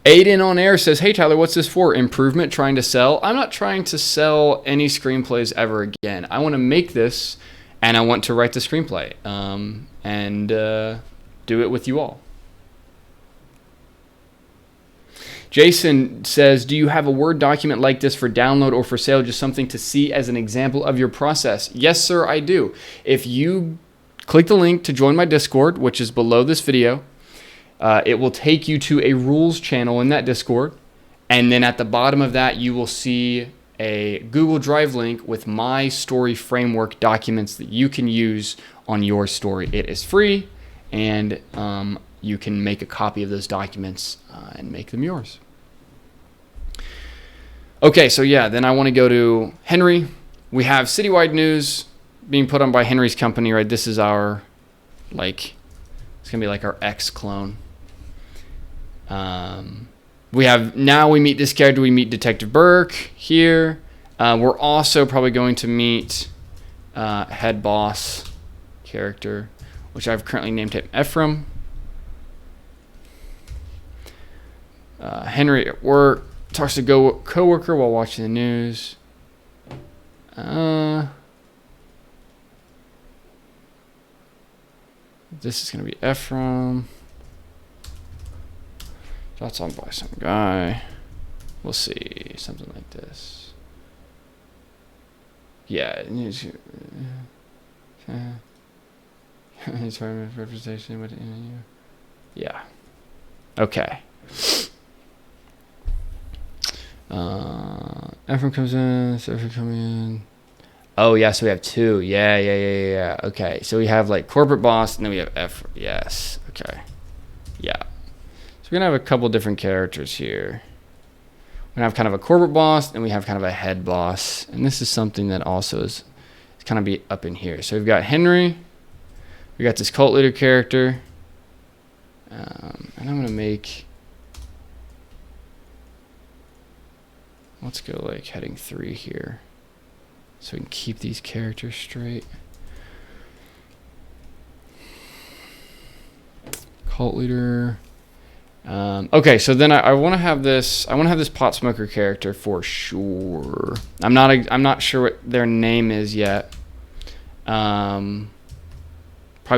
Aiden on air says, hey Tyler, what's this for? Improvement, trying to sell? I'm not trying to sell any screenplays ever again. I want to make this, and I want to write the screenplay, and do it with you all. Jason says, do you have a Word document like this for download or for sale, just something to see as an example of your process? Yes, sir, I do. If you click the link to join my Discord, which is below this video, it will take you to a rules channel in that Discord. And then at the bottom of that, you will see a Google Drive link with my story framework documents that you can use on your story. It is free, and you can make a copy of those documents and make them yours. Okay, so yeah, then I want to go to Henry. We have citywide news being put on by Henry's company, right? This is our, like, it's going to be like our X clone. We have, now we meet this character. We meet Detective Burke here. We're also probably going to meet head boss character, which I've currently named him Ephraim. Henry at work talks to coworker while watching the news. This is going to be Ephraim. Shots on by some guy. We'll see. Something like this. Yeah. Representation. Yeah. Okay. Ephraim comes in. Ephraim coming in. Oh, yeah, so we have two. Yeah. Okay, so we have, like, corporate boss, and then we have Ephraim. Yes. Okay. Yeah. So we're going to have a couple different characters here. We're going to have kind of a corporate boss, and we have kind of a head boss. And this is something that also is kind of be up in here. So we've got Henry. We got this cult leader character. And I'm going to make... Let's go, like, heading 3 here. So we can keep these characters straight. Cult leader. Okay, so then I want to have this. I want to have this pot smoker character for sure. I'm not sure what their name is yet. Probably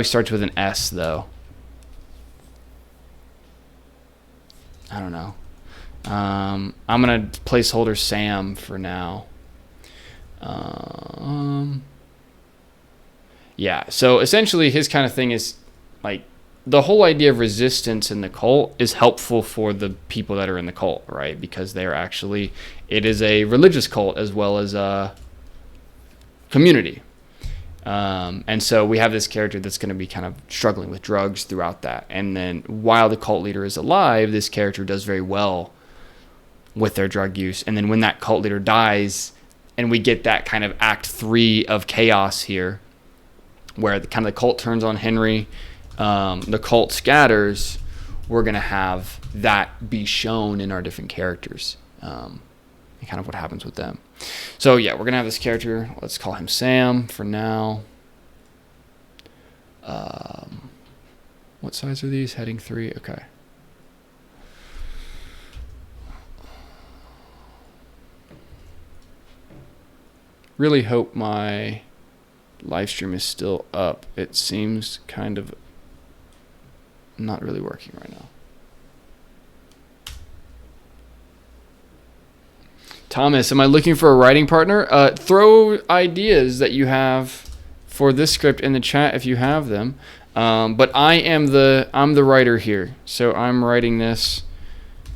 starts with an S though. I don't know. I'm gonna placeholder Sam for now. Yeah, so essentially his kind of thing is like the whole idea of resistance in the cult is helpful for the people that are in the cult, right? Because they're actually, it is a religious cult as well as a community. And so we have this character that's going to be kind of struggling with drugs throughout that. And then while the cult leader is alive, this character does very well with their drug use. And then when that cult leader dies, and we get that kind of act 3 of chaos here, where the kind of the cult turns on Henry, the cult scatters, we're going to have that be shown in our different characters, and kind of what happens with them. So yeah, we're going to have this character. Let's call him Sam for now. What size are these? Heading 3. Okay. Really hope my live stream is still up. It seems kind of not really working right now. Thomas, am I looking for a writing partner? Throw ideas that you have for this script in the chat if you have them. But I'm the writer here, so I'm writing this.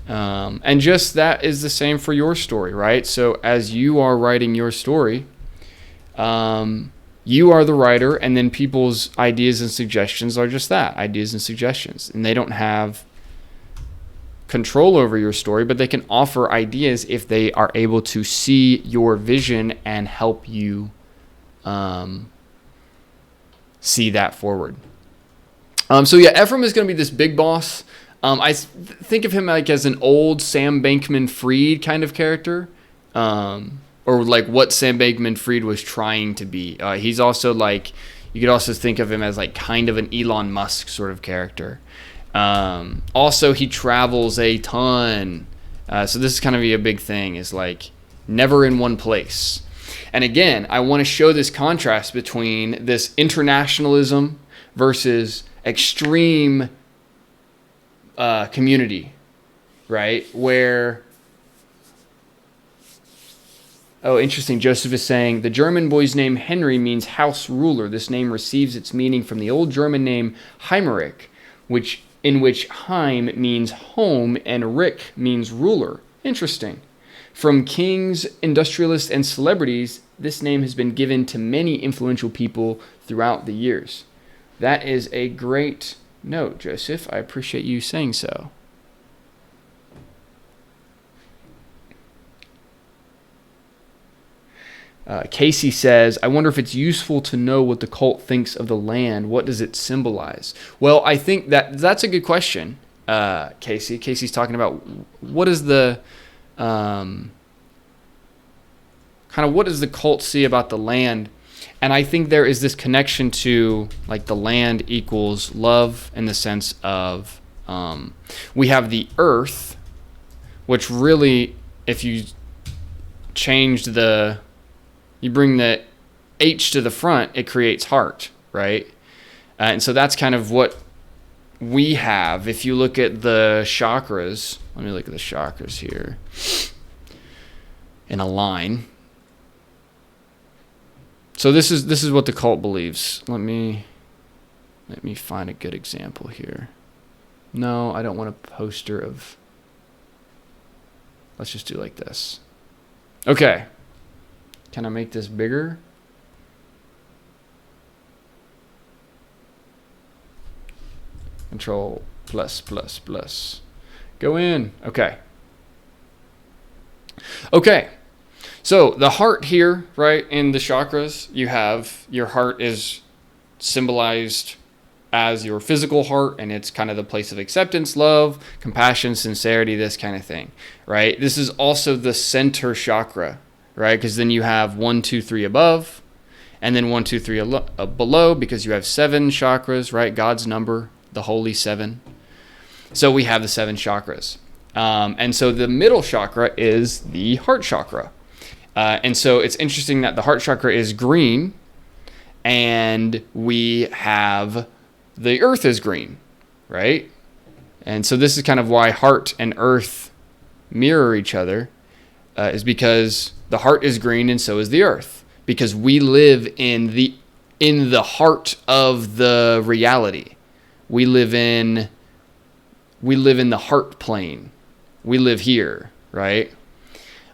And just that is the same for your story, right? So as you are writing your story, you are the writer, and then people's ideas and suggestions are just that, ideas and suggestions. And they don't have control over your story, but they can offer ideas if they are able to see your vision and help you see that forward. So yeah, Ephraim is going to be this big boss. I think of him like as an old Sam Bankman-Fried kind of character, or like what Sam Bankman-Fried was trying to be. He's also like, you could also think of him as like kind of an Elon Musk sort of character. Also, he travels a ton. So this is kind of a big thing, is like never in one place. And again, I want to show this contrast between this internationalism versus extreme community, right? Where, oh, interesting. Joseph is saying the German boy's name Henry means house ruler. This name receives its meaning from the old German name Heimerick, in which Heim means home and Rick means ruler. Interesting. From kings, industrialists, and celebrities, this name has been given to many influential people throughout the years. That is a great note, Joseph. I appreciate you saying so. Casey says, I wonder if it's useful to know what the cult thinks of the land. What does it symbolize? Well, I think that's a good question, Casey. Casey's talking about what is the kind of what does the cult see about the land? And I think there is this connection to like the land equals love in the sense of we have the earth, which really, if you you bring the H to the front, it creates heart, right? And so that's kind of what we have. If you look at the chakras, let me look at the chakras here in a line. So this is what the cult believes. Let me find a good example here. No, I don't want a poster of. Let's just do like this. Okay. Can I make this bigger? Control plus plus plus. Go in. Okay. Okay. So the heart here, right, in the chakras, you have your heart is symbolized as your physical heart, and it's kind of the place of acceptance, love, compassion, sincerity, this kind of thing, right? This is also the center chakra, right? Because then you have 1, 2, 3 above, and then 1, 2, 3 below, because you have 7 chakras, right? God's number, the holy 7. So we have the 7 chakras. And so the middle chakra is the heart chakra. And so it's interesting that the heart chakra is green, and we have the earth is green, right? And so this is kind of why heart and earth mirror each other, is because the heart is green and so is the earth, because we live in the heart of the reality. We live in the heart plane. We live here, right?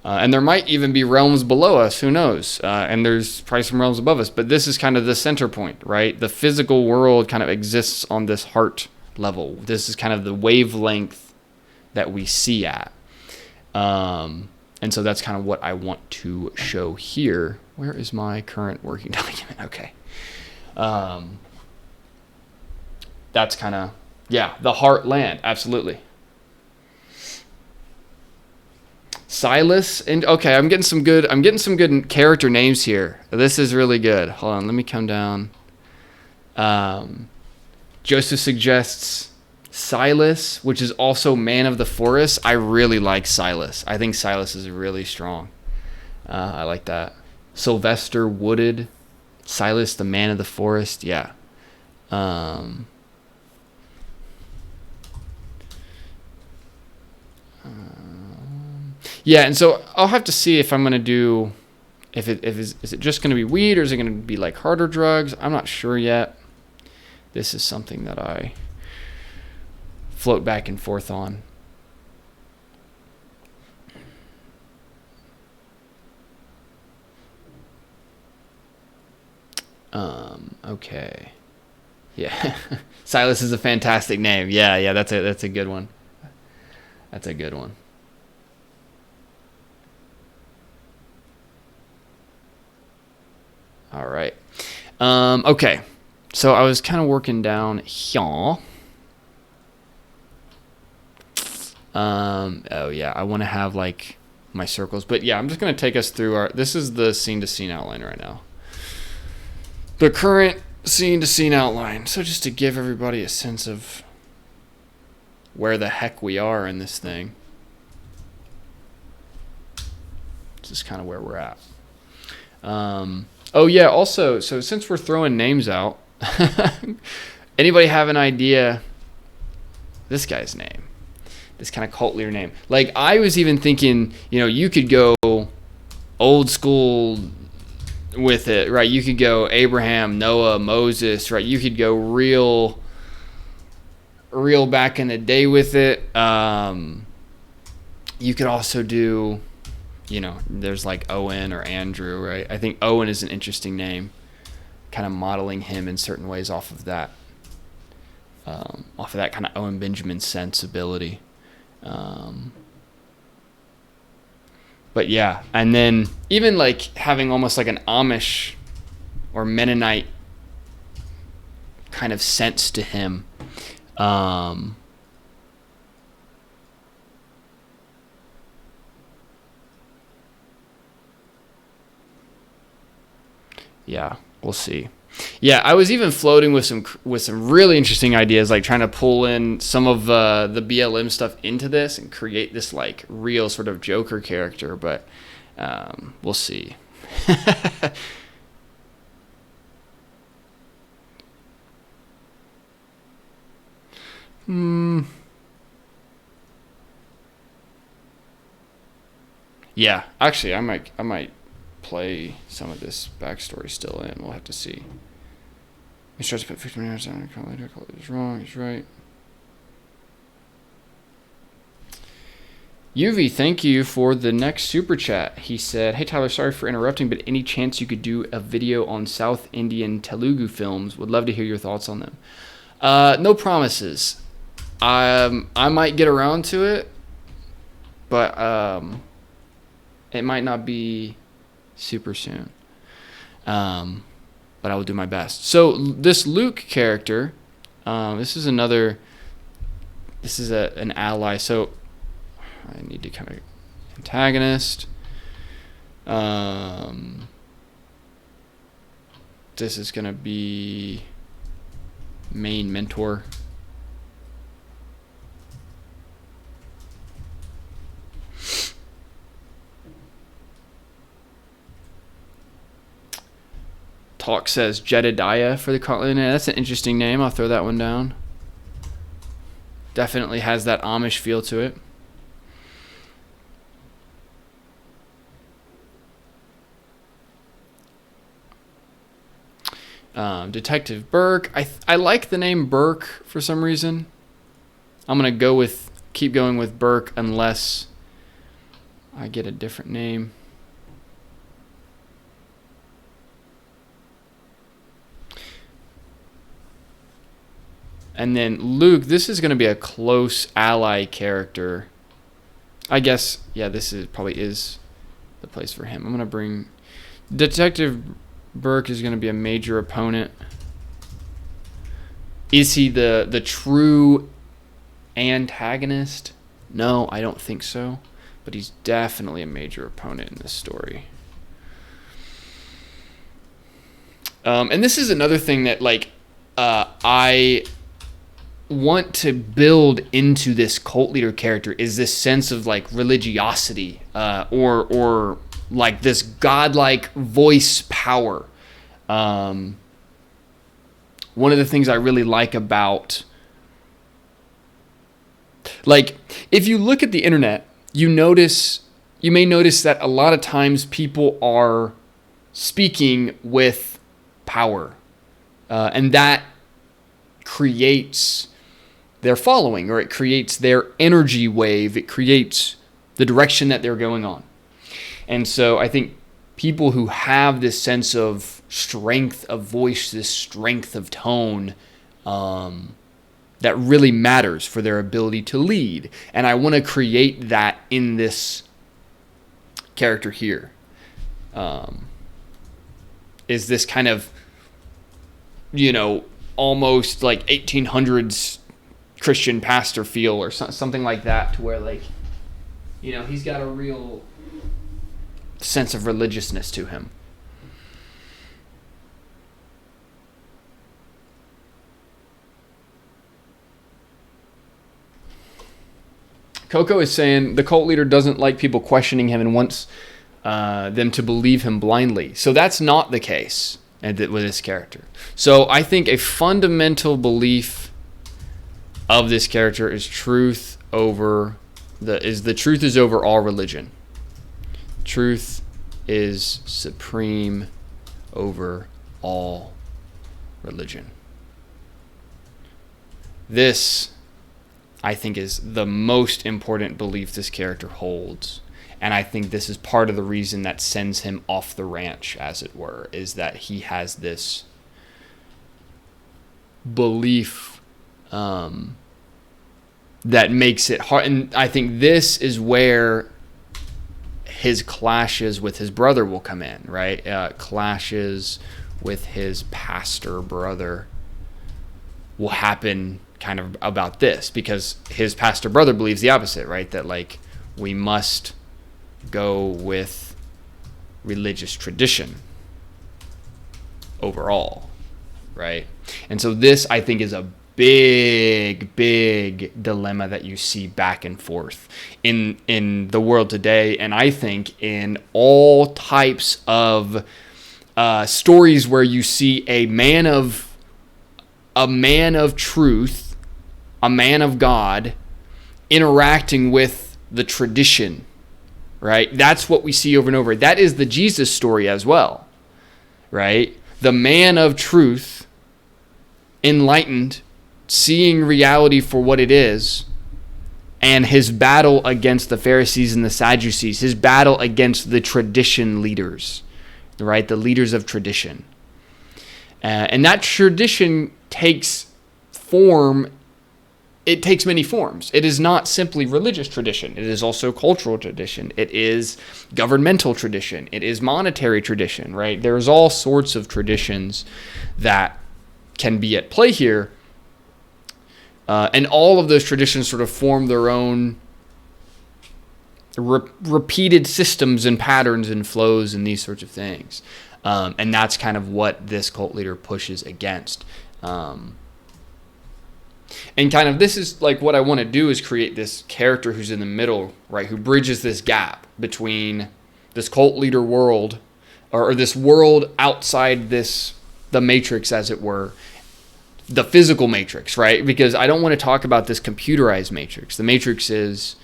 And there might even be realms below us, who knows? And there's probably some realms above us, but this is kind of the center point, right? The physical world kind of exists on this heart level. This is kind of the wavelength that we see at. And so that's kind of what I want to show here. Where is my current working document? Okay. That's kind of, the heartland, absolutely. Silas, and okay, I'm getting some good character names here. This is really good. Hold on, let me come down. Joseph suggests Silas, which is also man of the forest. I really like Silas. I think Silas is really strong. I like that. Sylvester Wooded, Silas, the man of the forest. Yeah. Yeah, and so I'll have to see if I'm gonna do, is it just gonna be weed, or is it gonna be like harder drugs? I'm not sure yet. This is something that I float back and forth on. Okay. Yeah, Silas is a fantastic name. Yeah, that's a good one. That's a good one. All right. Okay. So I was kind of working down here. Oh yeah, I want to have like my circles, but yeah, I'm just going to take us through this is the scene to scene outline right now. The current scene to scene outline. So just to give everybody a sense of where the heck we are in this thing. This is kind of where we're at. Oh yeah, also, so since we're throwing names out, anybody have an idea this guy's name? This kind of cult leader name. Like, I was even thinking, you could go old school with it, right? You could go Abraham, Noah, Moses, right? You could go real back in the day with it. You could also do, there's like Owen or Andrew, right? I think Owen is an interesting name, kind of modeling him in certain ways off of that kind of Owen Benjamin sensibility. But yeah, and then even like having almost like an Amish or Mennonite kind of sense to him. Yeah, we'll see. Yeah, I was even floating with some really interesting ideas, like trying to pull in some of the BLM stuff into this and create this like real sort of Joker character, but we'll see. Yeah, actually, I might play some of this backstory still in. We'll have to see. He starts to put 15 minutes on a call later. He's wrong. He's right. UV, thank you for the next super chat. He said, "Hey Tyler, sorry for interrupting, but any chance you could do a video on South Indian Telugu films? Would love to hear your thoughts on them." No promises. I might get around to it, but it might not be super soon. But I will do my best. So this Luke character, this is an ally. So I need to kind of antagonist. This is gonna be main mentor. Talk says Jedediah for the continent. That's an interesting name. I'll throw that one down. Definitely has that Amish feel to it. Detective Burke. I like the name Burke for some reason. I'm gonna keep going with Burke unless I get a different name. And then Luke, this is going to be a close ally character. I guess, yeah, probably is the place for him. I'm going to bring... Detective Burke is going to be a major opponent. Is he the true antagonist? No, I don't think so. But he's definitely a major opponent in this story. And this is another thing that, like, I want to build into this cult leader character is this sense of like religiosity, or like this godlike voice power. One of the things I really like about, like, if you look at the internet, you may notice that a lot of times people are speaking with power, and that creates their following, or it creates their energy wave. It creates the direction that they're going on. And so I think people who have this sense of strength of voice, this strength of tone, that really matters for their ability to lead. And I want to create that in this character here. Is this kind of, almost like 1800s Christian pastor feel, or something like that, to where, like, he's got a real sense of religiousness to him. Coco is saying the cult leader doesn't like people questioning him and wants them to believe him blindly. So that's not the case with this character. So I think a fundamental belief of this character is truth is over all religion. Truth is supreme over all religion. This, I think, is the most important belief this character holds. And I think this is part of the reason that sends him off the ranch, as it were, is that he has this belief that makes it hard. And I think this is where his clashes with his brother will come in, right? Clashes with his pastor brother will happen kind of about this, because his pastor brother believes the opposite, right? That like we must go with religious tradition overall, right? And so this, I think, is a big dilemma that you see back and forth in the world today, and I think in all types of stories where you see a man of truth, a man of God, interacting with the tradition, right? That's what we see over and over. That is the Jesus story as well, right? The man of truth, enlightened, seeing reality for what it is, and his battle against the Pharisees and the Sadducees, his battle against the tradition leaders, right? The leaders of tradition. And that tradition takes form. It takes many forms. It is not simply religious tradition. It is also cultural tradition. It is governmental tradition. It is monetary tradition, right? There's all sorts of traditions that can be at play here. And all of those traditions sort of form their own repeated systems and patterns and flows and these sorts of things. And that's kind of what this cult leader pushes against. And kind of this is like what I want to do is create this character who's in the middle, right? Who bridges this gap between this cult leader world, or this world outside the matrix, as it were, the physical matrix, right? Because I don't want to talk about this computerized matrix. The matrix is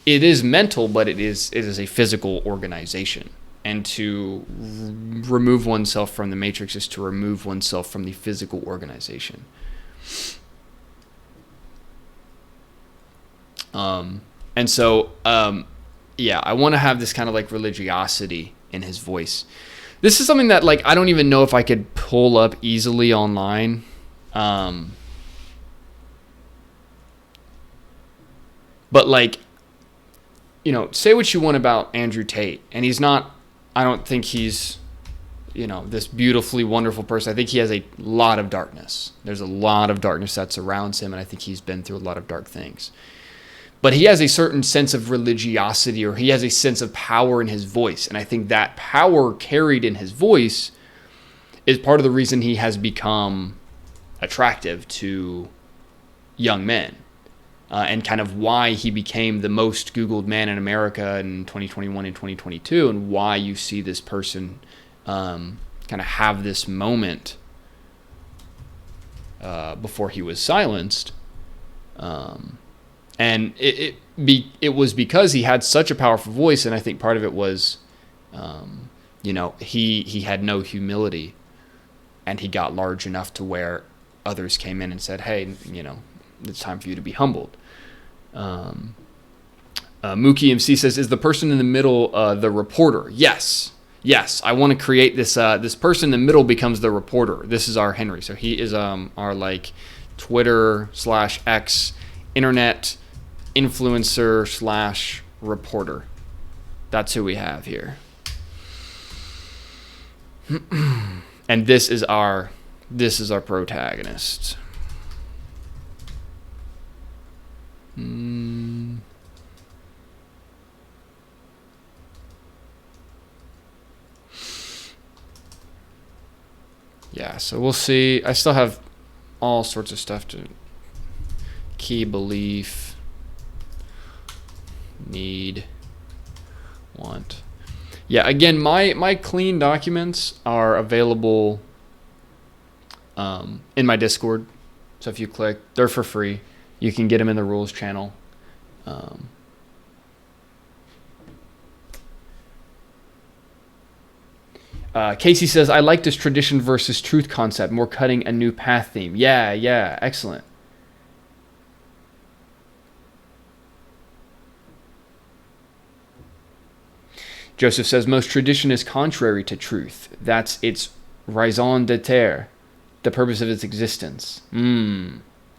mental, but it is a physical organization. And to remove oneself from the matrix is to remove oneself from the physical organization. And so, I want to have this kind of like religiosity in his voice. This is something that like I don't even know if I could pull up easily online. But like, say what you want about Andrew Tate, and I don't think he's, this beautifully wonderful person. I think he has a lot of darkness. There's a lot of darkness that surrounds him, and I think he's been through a lot of dark things. But he has a certain sense of religiosity, or he has a sense of power in his voice. And I think that power carried in his voice is part of the reason he has become attractive to young men, and kind of why he became the most Googled man in America in 2021 and 2022, and why you see this person kind of have this moment before he was silenced. And it was because he had such a powerful voice, and I think part of it was, he had no humility, and he got large enough to where others came in and said, "Hey, it's time for you to be humbled." Mookie MC says, "Is the person in the middle the reporter?" Yes. I want to create this. This person in the middle becomes the reporter. This is our Henry. So he is our like Twitter/X internet influencer / reporter. That's who we have here. And this is our protagonist. Yeah, so we'll see. I still have all sorts of stuff to key belief, need, want. Yeah, again, my clean documents are available in my Discord. So if you click, they're for free. You can get them in the rules channel. Casey says, "I like this tradition versus truth concept, more cutting a new path theme." Yeah, excellent. Joseph says, "Most tradition is contrary to truth. That's its raison d'être, the purpose of its existence."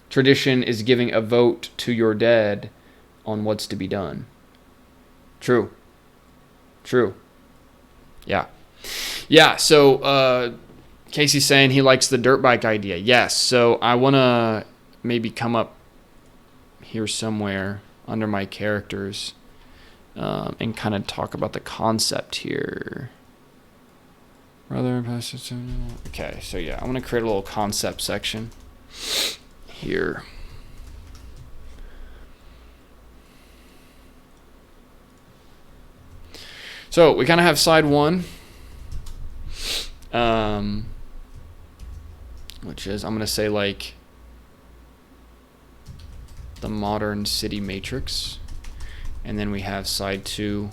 Tradition is giving a vote to your dead on what's to be done. True. True. Yeah. Yeah. So Casey's saying he likes the dirt bike idea. Yes. So I want to maybe come up here somewhere under my characters and kind of talk about the concept here. Okay. So yeah, I'm going to create a little concept section here. So we kind of have side one, which is, I'm going to say like the modern city matrix. And then we have side two,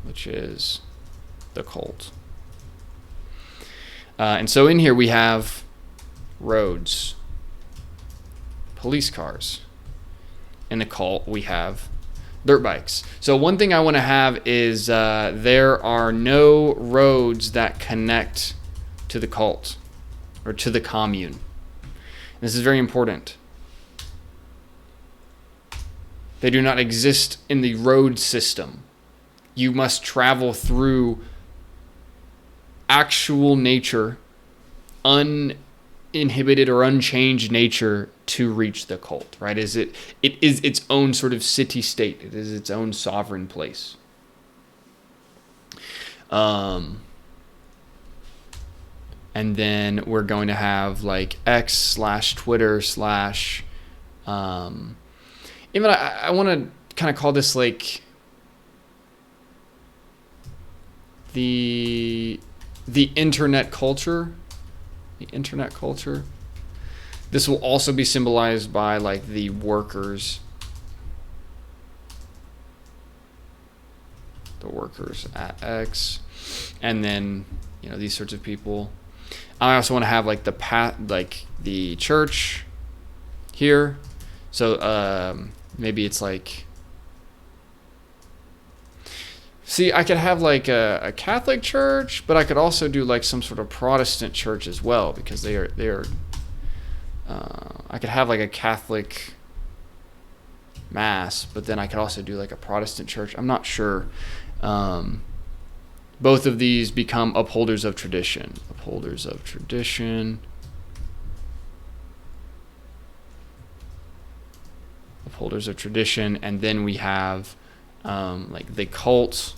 which is the cult. And so in here we have roads, police cars. In the cult we have dirt bikes. So one thing I want to have is there are no roads that connect to the cult or to the commune. This is very important. They do not exist in the road system. You must travel through actual nature, uninhibited or unchanged nature to reach the cult, right? It is its own sort of city state. It is its own sovereign place. And then we're going to have like X/Twitter/ even I want to kind of call this like the internet culture. The internet culture. This will also be symbolized by like the workers. The workers at X. And then, you know, these sorts of people. I also want to have like the church here. So maybe it's like, see, I could have like a Catholic church, but I could also do like some sort of Protestant church as well, because they are. I could have like a Catholic mass, but then I could also do like a Protestant church. I'm not sure. Both of these become upholders of tradition. Upholders of tradition. Upholders of tradition, and then we have like the cult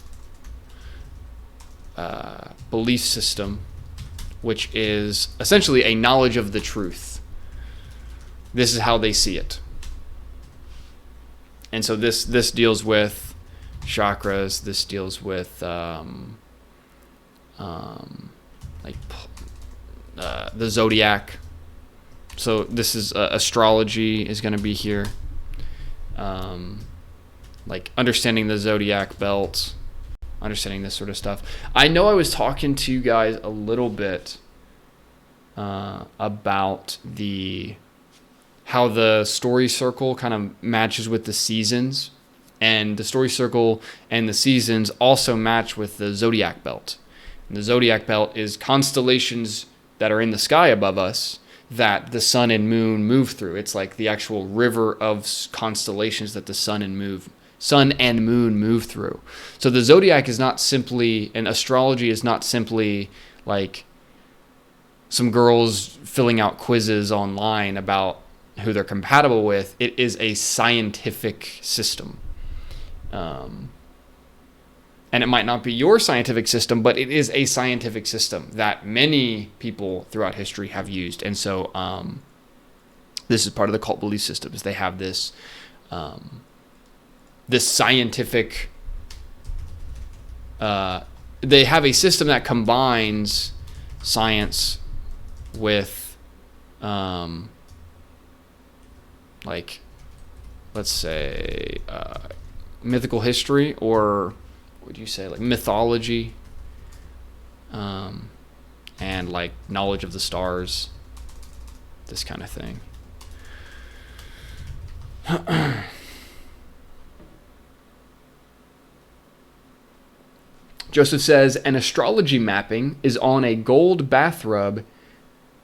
belief system, which is essentially a knowledge of the truth. This is how they see it. And so this deals with chakras. This deals with the zodiac. So this is astrology is going to be here. Like understanding the zodiac belt, understanding this sort of stuff. I know I was talking to you guys a little bit about how the story circle kind of matches with the seasons, and the story circle and the seasons also match with the zodiac belt. And the zodiac belt is constellations that are in the sky above us that the sun and moon move through. It's like the actual river of constellations that the sun and moon move through. So the zodiac is not simply, and astrology is not simply like some girls filling out quizzes online about who they're compatible with. It is a scientific system. And it might not be your scientific system, but it is a scientific system that many people throughout history have used. And so this is part of the cult belief system, is they have this this scientific they have a system that combines science with like, let's say mythical history, or would you say like mythology, and like knowledge of the stars, this kind of thing. Joseph says, an astrology mapping is on a gold bathrub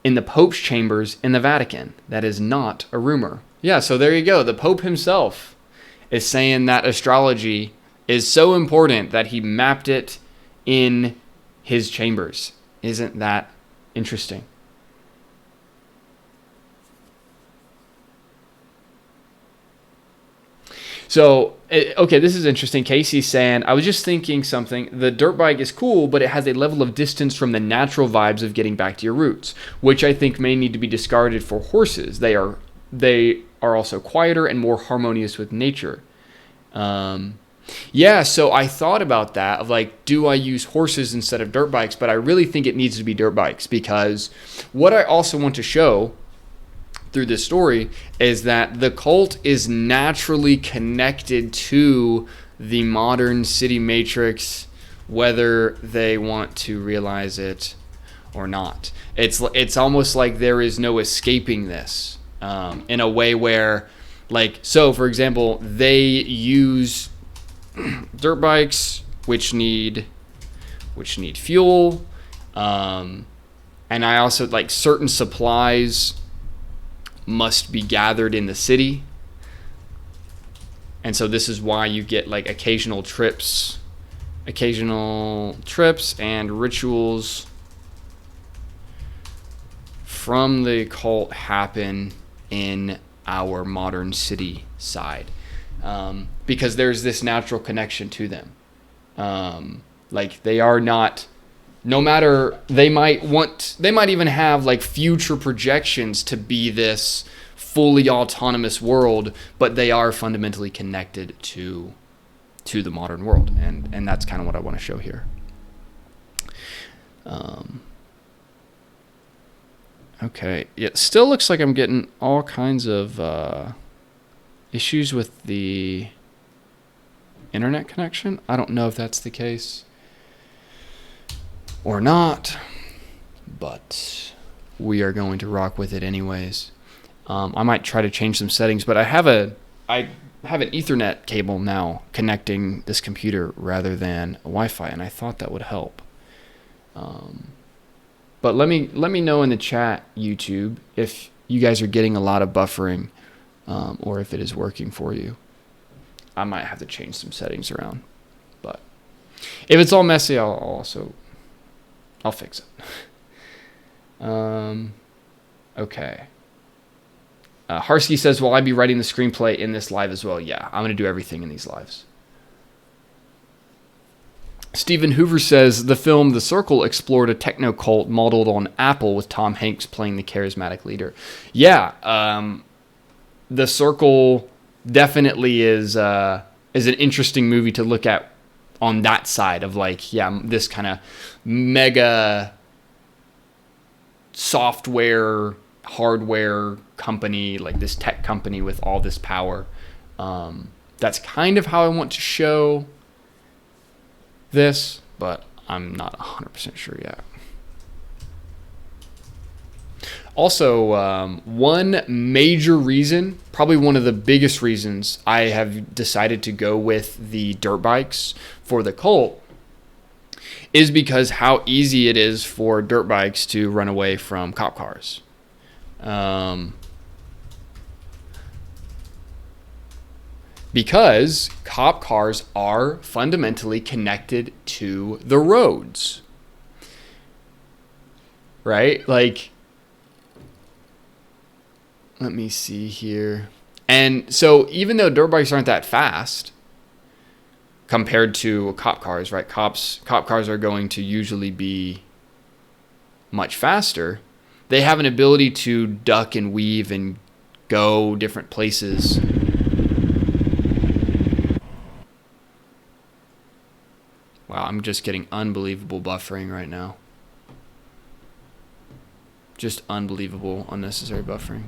in the Pope's chambers in the Vatican. That is not a rumor. Yeah, so there you go. The Pope himself is saying that astrology is so important that he mapped it in his chambers. Isn't that interesting? So, okay, this is interesting. Casey's saying, I was just thinking something. The dirt bike is cool, but it has a level of distance from the natural vibes of getting back to your roots, which I think may need to be discarded for horses. They are also quieter and more harmonious with nature. Yeah, so I thought about that of like, do I use horses instead of dirt bikes? But I really think it needs to be dirt bikes, because what I also want to show through this story is that the cult is naturally connected to the modern city matrix, whether they want to realize it or not. It's almost like there is no escaping this, in a way where, like, so for example, they use dirt bikes which need fuel, and I also like certain supplies must be gathered in the city, and so this is why you get like occasional trips and rituals from the cult happen in our modern city side, because there's this natural connection to them. Like they are not, no matter, they might even have like future projections to be this fully autonomous world, but they are fundamentally connected to the modern world, and that's kind of what I want to show here. Okay, it still looks like I'm getting all kinds of issues with the internet connection. I don't know if that's the case or not, but we are going to rock with it anyways. I might try to change some settings, but I have an Ethernet cable now connecting this computer rather than a Wi-Fi, and I thought that would help. But let me know in the chat, YouTube, if you guys are getting a lot of buffering, or if it is working for you. I might have to change some settings around, but if it's all messy, I'll fix it. Okay. Harsky says, will I be writing the screenplay in this live as well? Yeah, I'm going to do everything in these lives. Stephen Hoover says, the film The Circle explored a techno cult modeled on Apple with Tom Hanks playing the charismatic leader. Yeah, The Circle definitely is an interesting movie to look at on that side of like, yeah, this kind of mega software, hardware company, like this tech company with all this power. That's kind of how I want to show this, but I'm not 100% sure yet. Also, one major reason, probably one of the biggest reasons I have decided to go with the dirt bikes for the cult is because how easy it is for dirt bikes to run away from cop cars. Because cop cars are fundamentally connected to the roads, right? Like, let me see here. And so even though dirt bikes aren't that fast compared to cop cars, right? Cop cars are going to usually be much faster. They have an ability to duck and weave and go different places. Wow, I'm just getting unbelievable buffering right now. Just unbelievable, unnecessary buffering.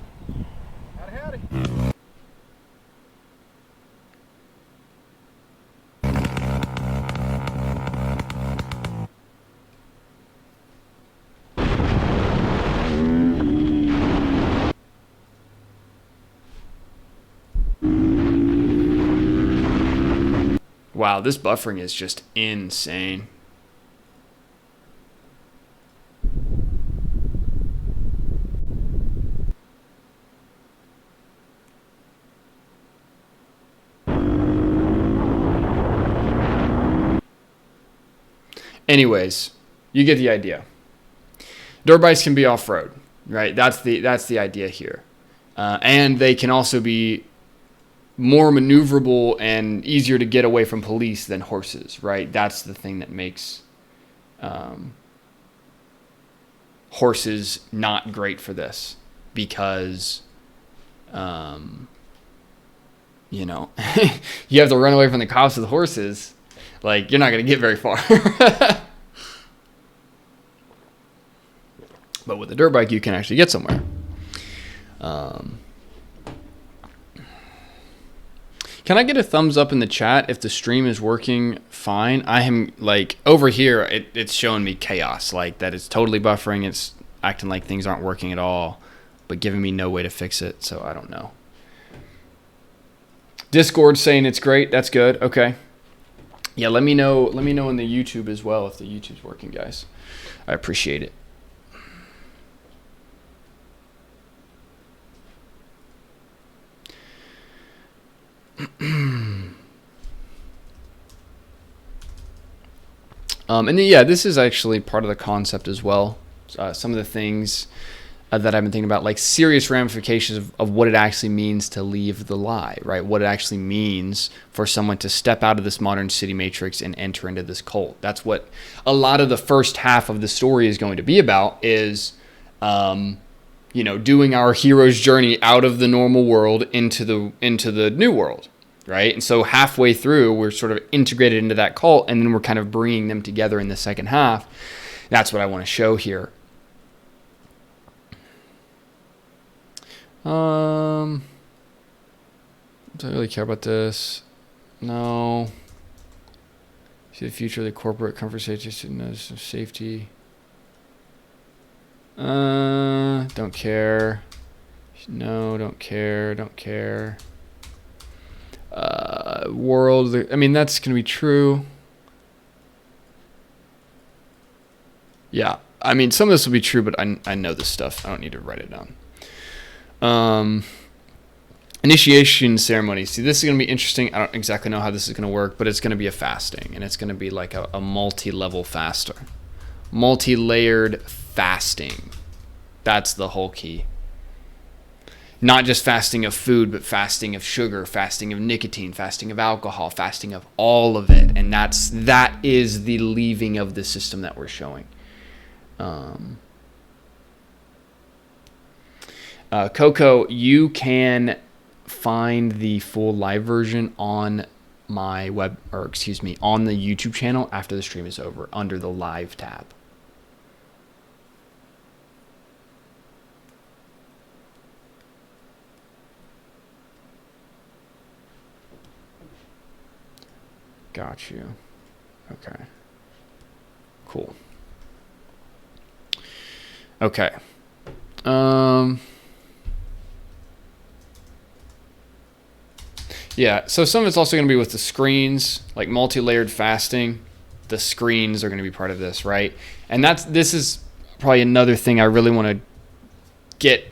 Howdy. Wow, this buffering is just insane. Anyways, you get the idea. Dirt bikes can be off-road, right? That's the idea here. And they can also be more maneuverable and easier to get away from police than horses, right? That's the thing that makes horses not great for this, because you know, you have to run away from the cops with horses. Like, you're not going to get very far. But with a dirt bike, you can actually get somewhere. Can I get a thumbs up in the chat if the stream is working fine? I am, like, over here, it's showing me chaos. Like, that it's totally buffering. It's acting like things aren't working at all, but giving me no way to fix it. So I don't know. Discord saying it's great. That's good. Okay. Yeah, let me know in the YouTube as well if the YouTube's working, guys. I appreciate it. And then, yeah, this is actually part of the concept as well. Some of the things that I've been thinking about, like serious ramifications of what it actually means to leave the lie, right? What it actually means for someone to step out of this modern city matrix and enter into this cult. That's what a lot of the first half of the story is going to be about, is, doing our hero's journey out of the normal world into the new world, right? And so halfway through, we're sort of integrated into that cult, and then we're kind of bringing them together in the second half. That's what I want to show here. Do I really care about this? No. See the future of the corporate conversation as safety. Don't care. No, don't care. Don't care. World. I mean, that's gonna be true. Yeah. I mean, some of this will be true, but I know this stuff. I don't need to write it down. Initiation ceremony. See, this is going to be interesting. I don't exactly know how this is going to work, but it's going to be a fasting, and it's going to be like a multi-level faster. Multi-layered fasting. That's the whole key. Not just fasting of food, but fasting of sugar, fasting of nicotine, fasting of alcohol, fasting of all of it. And that is the leaving of the system that we're showing. Coco, you can find the full live version on my on the YouTube channel after the stream is over, under the live tab. Got you. Okay. Cool. Okay. Yeah, so some of it's also going to be with the screens, like multi-layered fasting. The screens are going to be part of this, right? And this is probably another thing I really want to get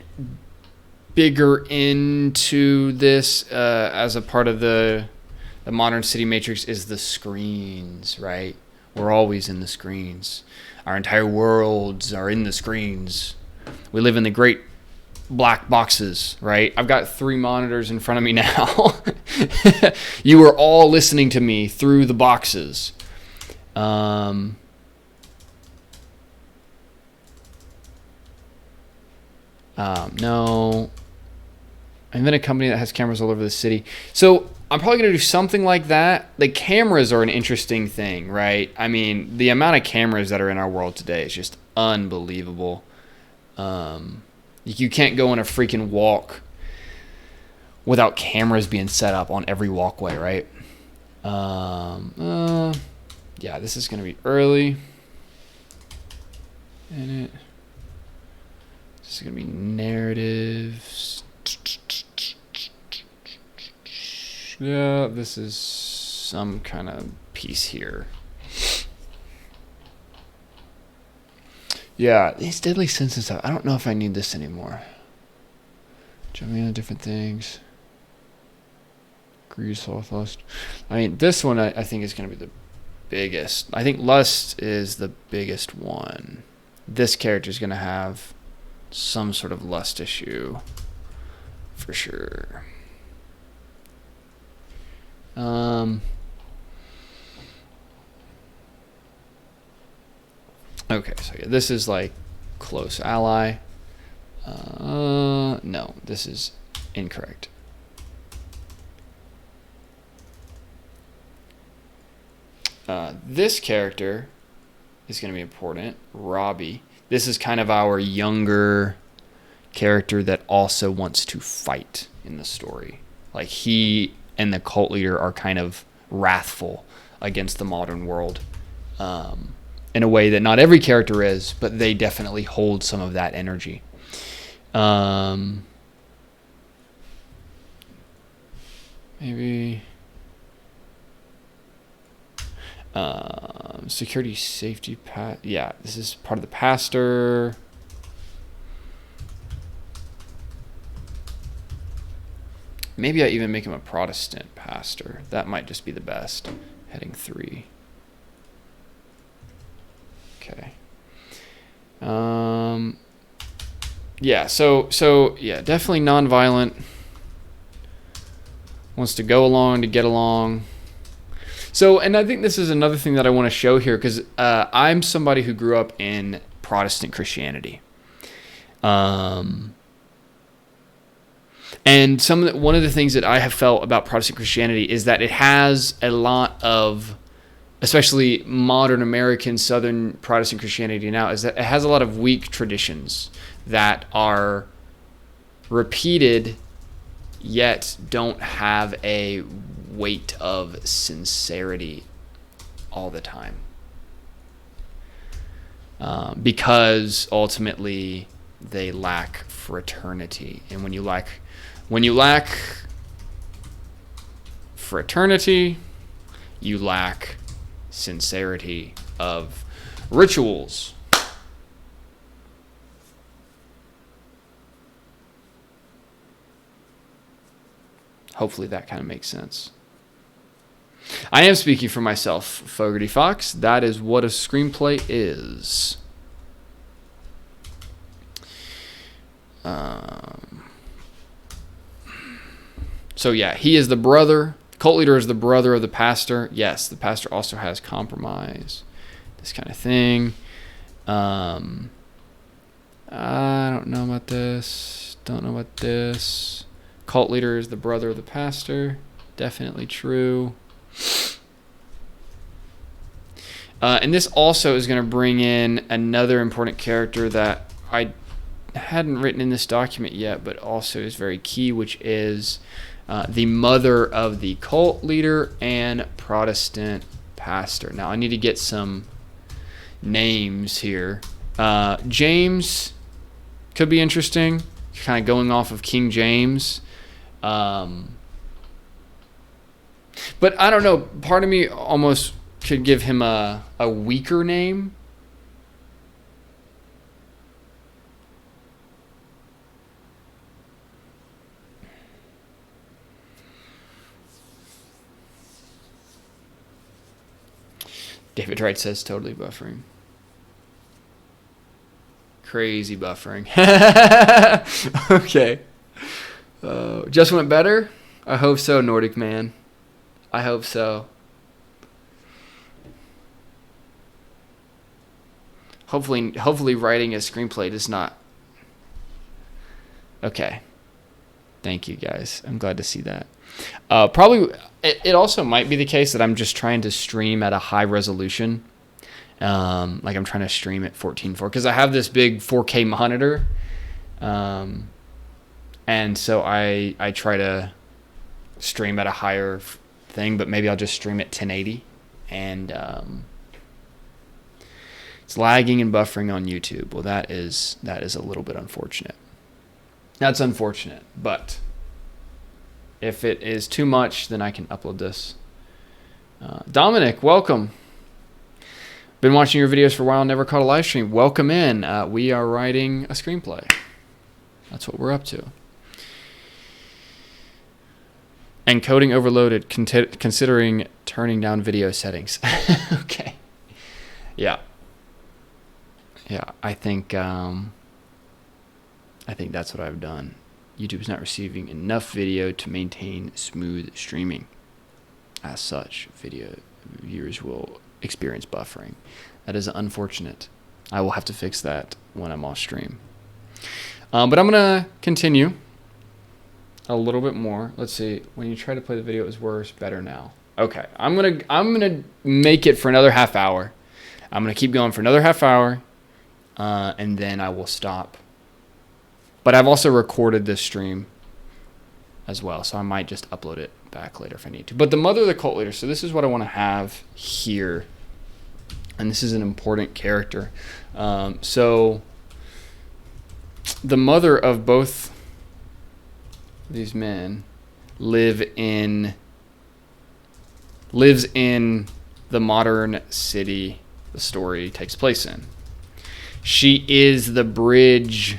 bigger into this as a part of the modern city matrix, is the screens, right? We're always in the screens. Our entire worlds are in the screens. We live in the great black boxes, right? I've got 3 monitors in front of me now. You are all listening to me through the boxes. No. I'm in a company that has cameras all over the city. So I'm probably going to do something like that. The cameras are an interesting thing, right? I mean, the amount of cameras that are in our world today is just unbelievable. You can't go on a freaking walk without cameras being set up on every walkway, right? Yeah, this is going to be early. This is going to be narratives. Yeah, this is some kind of piece here. Yeah, these deadly senses. I don't know if I need this anymore. Jumping on different things. Grease, sloth, lust. I mean, this one I think is going to be the biggest. I think lust is the biggest one. This character is going to have some sort of lust issue for sure. Okay, so yeah, this is like close ally. No, this is incorrect. This character is going to be important. Robbie. This is kind of our younger character that also wants to fight in the story. Like, he and the cult leader are kind of wrathful against the modern world in a way that not every character is, but they definitely hold some of that energy. Maybe security, safety, yeah, this is part of the pastor. Maybe I even make him a Protestant pastor. That might just be the best. Heading 3. Okay. Yeah, so yeah, definitely nonviolent. Wants to go along to get along. So, and I think this is another thing that I want to show here, because I'm somebody who grew up in Protestant Christianity. And one of the things that I have felt about Protestant Christianity is that it has a lot of, especially modern American Southern Protestant Christianity now, is that it has a lot of weak traditions that are repeated yet don't have a weight of sincerity all the time. Because ultimately they lack fraternity. And when you lack fraternity, you lack sincerity of rituals. Hopefully that kind of makes sense. I am speaking for myself, Fogarty Fox. That is what a screenplay is. So yeah, he is the brother. Cult leader is the brother of the pastor. Yes, the pastor also has compromise. This kind of thing. I don't know about this. Don't know about this. Cult leader is the brother of the pastor. Definitely true. And this also is going to bring in another important character that I hadn't written in this document yet, but also is very key, which is the mother of the cult leader and Protestant pastor. Now, I need to get some names here. James could be interesting, kind of going off of King James. But I don't know. Part of me almost could give him a weaker name. David Wright says totally buffering. Crazy buffering. Okay. Just went better? I hope so, Nordic man. I hope so. Hopefully writing a screenplay does not. Okay. Thank you, guys. I'm glad to see that. Probably, it also might be the case that I'm just trying to stream at a high resolution. Like I'm trying to stream at 14:4 because I have this big 4K monitor. And so I try to stream at a higher thing, but maybe I'll just stream at 1080. And it's lagging and buffering on YouTube. Well, that is a little bit unfortunate. That's unfortunate, but if it is too much, then I can upload this. Dominic, welcome. Been watching your videos for a while, never caught a live stream. Welcome in. We are writing a screenplay. That's what we're up to. Encoding overloaded, considering turning down video settings. Okay. Yeah. Yeah, I think that's what I've done. YouTube's not receiving enough video to maintain smooth streaming. As such, video viewers will experience buffering. That is unfortunate. I will have to fix that when I'm off stream. But I'm gonna continue a little bit more. Let's see. When you try to play the video, it was worse. Better now. Okay. I'm gonna make it for another half hour. I'm gonna keep going for another half hour, and then I will stop. But I've also recorded this stream as well, so I might just upload it back later if I need to. But the mother of the cult leader. So this is what I want to have here, and this is an important character. So the mother of both these men lives in the modern city the story takes place in. She is the bridge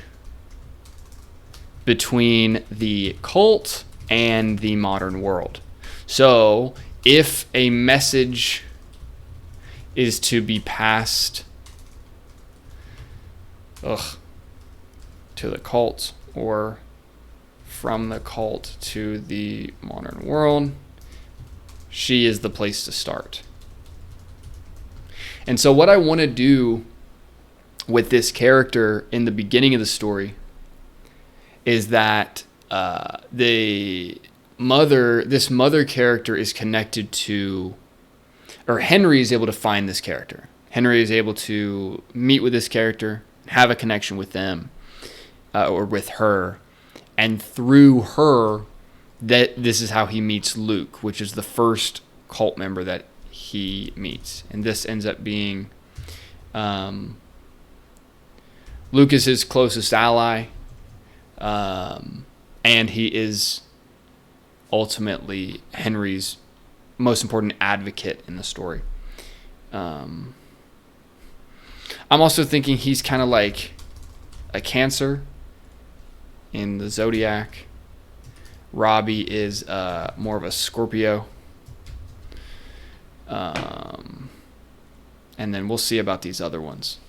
between the cult and the modern world. So if a message is to be passed to the cult or from the cult to the modern world, she is the place to start. And so what I want to do with this character in the beginning of the story is that this mother character is connected to, or Henry is able to find this character. Henry is able to meet with this character, have a connection with them, or with her, and through her, that this is how he meets Luke, which is the first cult member that he meets. And this ends up being Luke is his closest ally. And he is ultimately Henry's most important advocate in the story. I'm also thinking he's kind of like a Cancer in the Zodiac. Robbie is more of a Scorpio. And then we'll see about these other ones.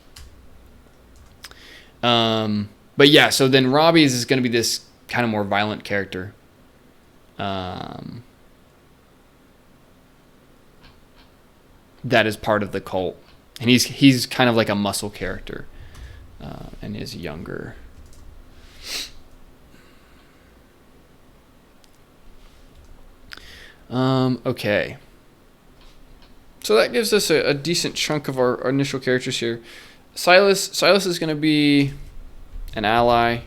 But yeah, so then Robbie's is going to be this kind of more violent character. That is part of the cult. And he's kind of like a muscle character. And is younger. Okay. So that gives us a decent chunk of our initial characters here. Silas is going to be an ally.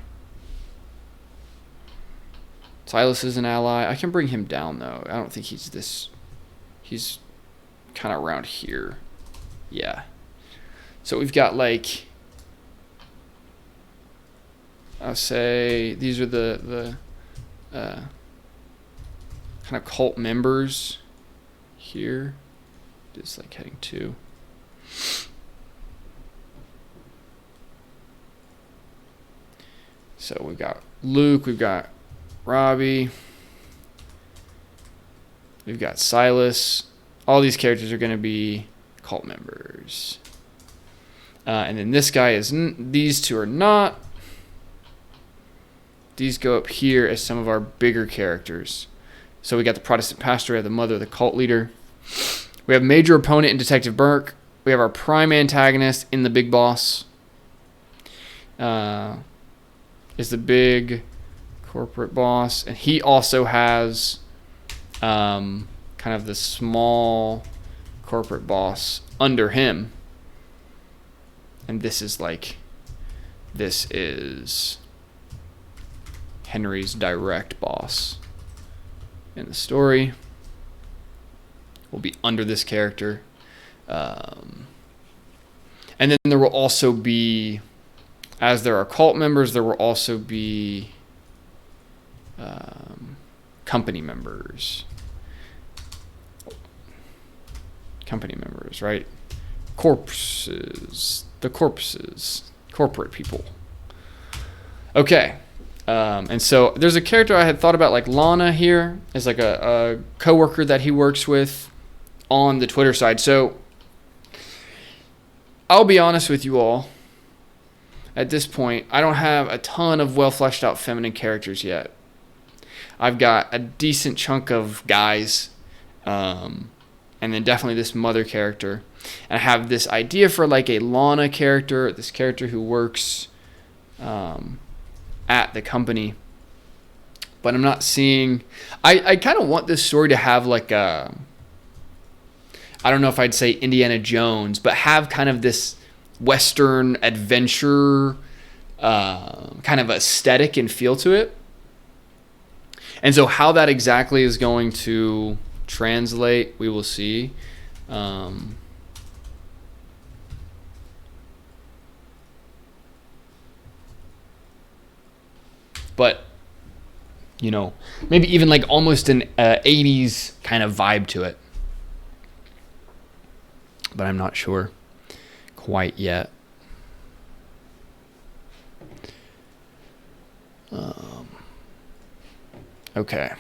Silas is an ally. I can bring him down, though. I don't think he's this. He's kind of around here. Yeah. So we've got, like, I'll say these are the kind of cult members here. Just like heading 2. So we've got Luke, we've got Robbie, we've got Silas. All these characters are going to be cult members. And then this guy is, these two are not. These go up here as some of our bigger characters. So we got the Protestant pastor, we have the mother, the cult leader. We have major opponent in Detective Burke. We have our prime antagonist in the big boss. Is the big corporate boss. And he also has kind of the small corporate boss under him. And this is Henry's direct boss in the story. Will be under this character. And then there will also be, as there are cult members, there will also be company members. Company members, right? Corpses. The corpses. Corporate people. Okay. And so there's a character I had thought about, like Lana here, is like a coworker that he works with on the Twitter side. So I'll be honest with you all. At this point, I don't have a ton of well fleshed out feminine characters yet. I've got a decent chunk of guys, and then definitely this mother character. And I have this idea for like a Lana character, this character who works at the company. But I'm not seeing... I kind of want this story to have like a... I don't know if I'd say Indiana Jones, but have kind of this Western adventure kind of aesthetic and feel to it. And so how that exactly is going to translate, we will see. But, you know, maybe even like almost an 80s kind of vibe to it. But I'm not sure quite yet. Okay.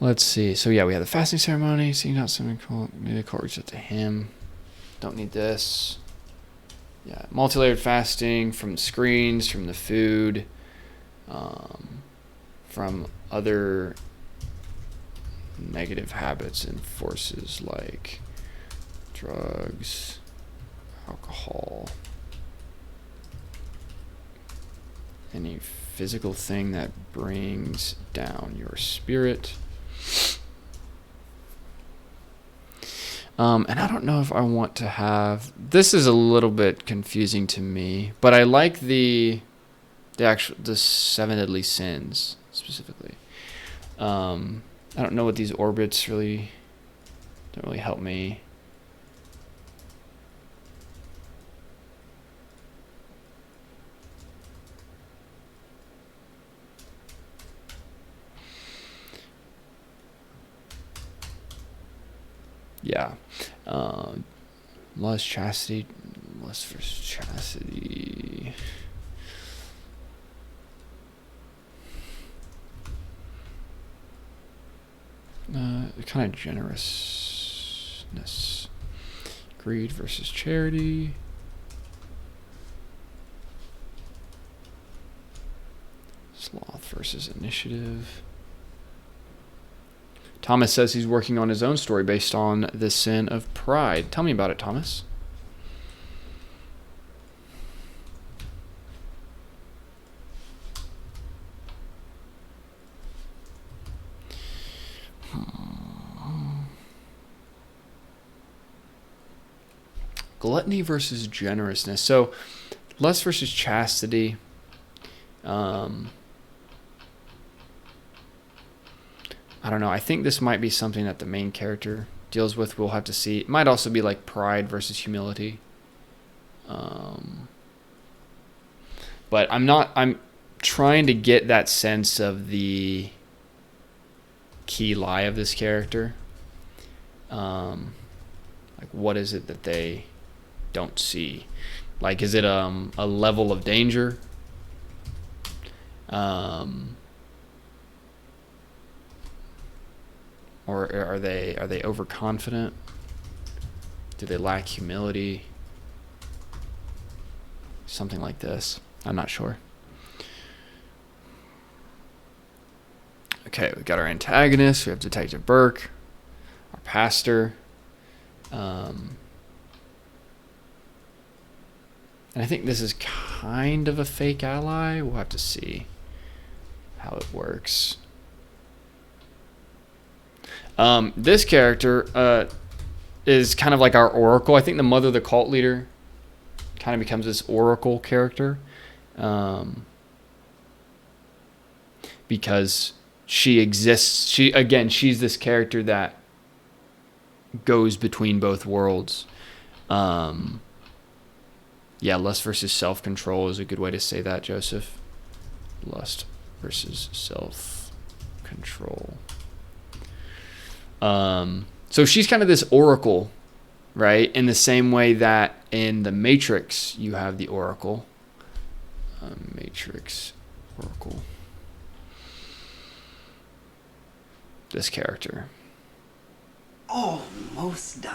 Let's see. So yeah, we have the fasting ceremony. Seeing out something cool. Maybe the court reaches out to him. Don't need this. Yeah, multi-layered fasting from the screens, from the food, from other negative habits and forces like drugs, alcohol, any physical thing that brings down your spirit. And I don't know if I want to have... This is a little bit confusing to me, but I like the 7 deadly sins specifically. I don't know what these orbits really... don't really help me. Yeah. Lust, chastity, lust versus chastity. Kind of generousness. Greed versus charity. Sloth versus initiative. Thomas says he's working on his own story based on the sin of pride. Tell me about it, Thomas. Gluttony versus generousness. So, lust versus chastity. I don't know. I think this might be something that the main character deals with. We'll have to see. It might also be like pride versus humility. But I'm trying to get that sense of the key lie of this character. Like, what is it that they don't see? Like, is it a level of danger? Or are they overconfident? Do they lack humility? Something like this. I'm not sure. Okay, we got our antagonist. We have Detective Burke, our pastor. And I think this is kind of a fake ally. We'll have to see how it works. This character is kind of like our oracle. I think the mother of the cult leader kind of becomes this oracle character because she exists. She's this character that goes between both worlds. Yeah, lust versus self-control is a good way to say that, Joseph. Lust versus self-control. So she's kind of this oracle, right? In the same way that in the Matrix you have the oracle. Matrix Oracle. This character. Almost done.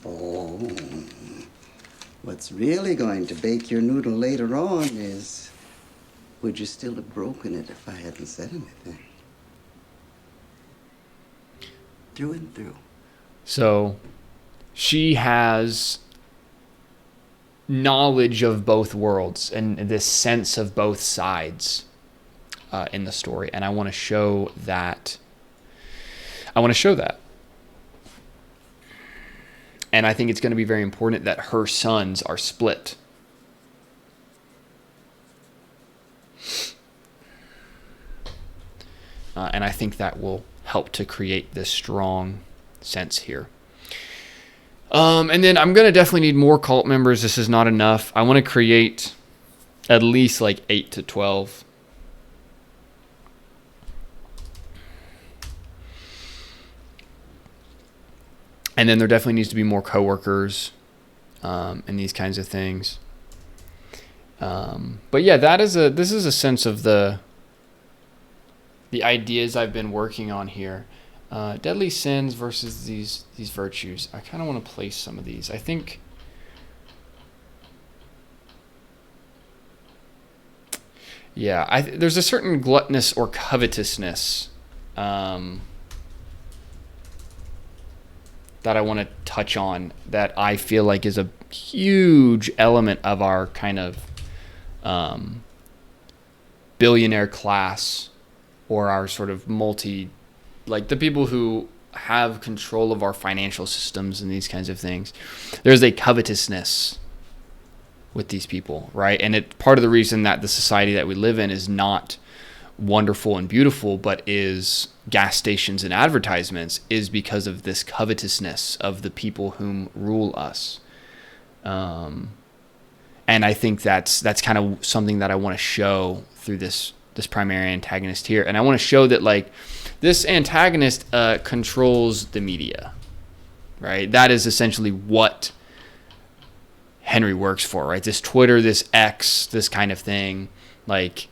Oh, what's really going to bake your noodle later on is, would you still have broken it if I hadn't said anything? Through and through. So she has knowledge of both worlds and this sense of both sides in the story. And I want to show that. And I think it's going to be very important that her sons are split. And I think that will help to create this strong sense here. And then I'm going to definitely need more cult members. This is not enough. I want to create at least like 8 to 12. And then there definitely needs to be more coworkers and these kinds of things. But yeah, this is a sense of the ideas I've been working on here. Deadly sins versus these virtues. I kind of want to place some of these. I think. Yeah, there's a certain gluttonous or covetousness that I want to touch on that I feel like is a huge element of our kind of billionaire class, or our sort of like the people who have control of our financial systems and these kinds of things. There's a covetousness with these people, right? And part of the reason that the society that we live in is not wonderful and beautiful, but is gas stations and advertisements, is because of this covetousness of the people whom rule us. And I think that's kind of something that I want to show through this primary antagonist here. And I want to show that like this antagonist controls the media, right? That is essentially what Henry works for, right? This Twitter, this X, this kind of thing, like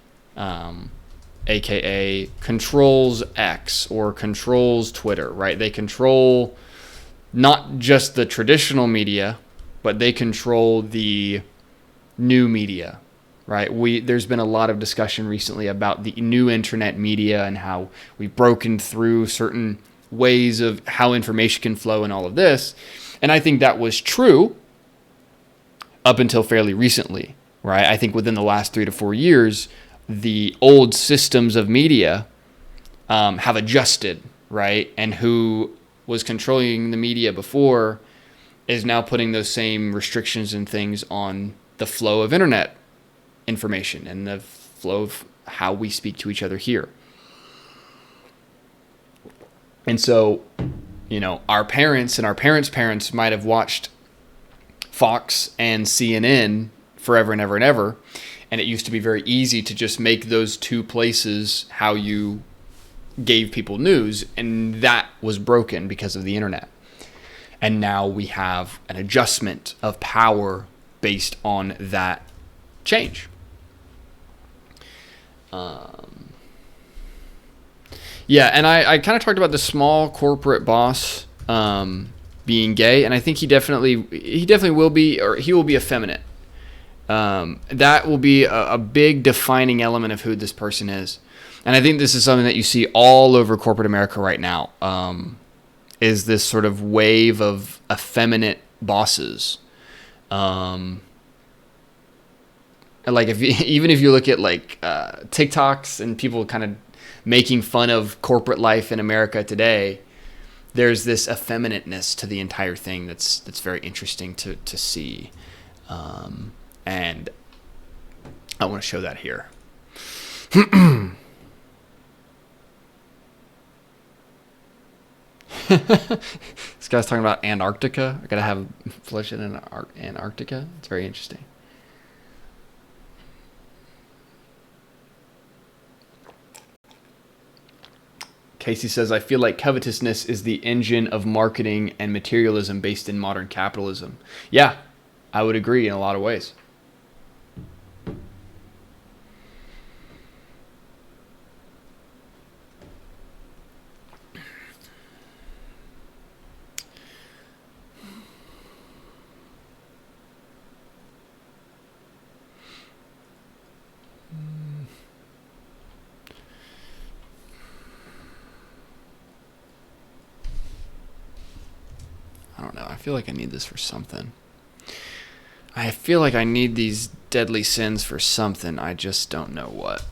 AKA controls X or controls Twitter, right? They control not just the traditional media, but they control the new media, right? There's been a lot of discussion recently about the new internet media and how we've broken through certain ways of how information can flow and all of this. And I think that was true up until fairly recently, right? I think within the last 3 to 4 years, the old systems of media have adjusted, right? And who was controlling the media before is now putting those same restrictions and things on the flow of internet information and the flow of how we speak to each other here. And so, our parents and our parents' parents might have watched Fox and CNN forever and ever and ever. And it used to be very easy to just make those two places how you gave people news. And that was broken because of the internet. And now we have an adjustment of power based on that change. Yeah, and I kind of talked about the small corporate boss being gay, and I think he definitely will be, or he will be effeminate. That will be a big defining element of who this person is. And I think this is something that you see all over corporate America right now, is this sort of wave of effeminate bosses. Like even if you look at like TikToks and people kind of making fun of corporate life in America today, there's this effeminateness to the entire thing that's very interesting to see. And I want to show that here. This guy's talking about Antarctica. I gotta have flesh in Antarctica. It's very interesting. Casey says, I feel like covetousness is the engine of marketing and materialism based in modern capitalism. Yeah, I would agree in a lot of ways. feel like I need this for something. I feel like I need these deadly sins for something. I just don't know what.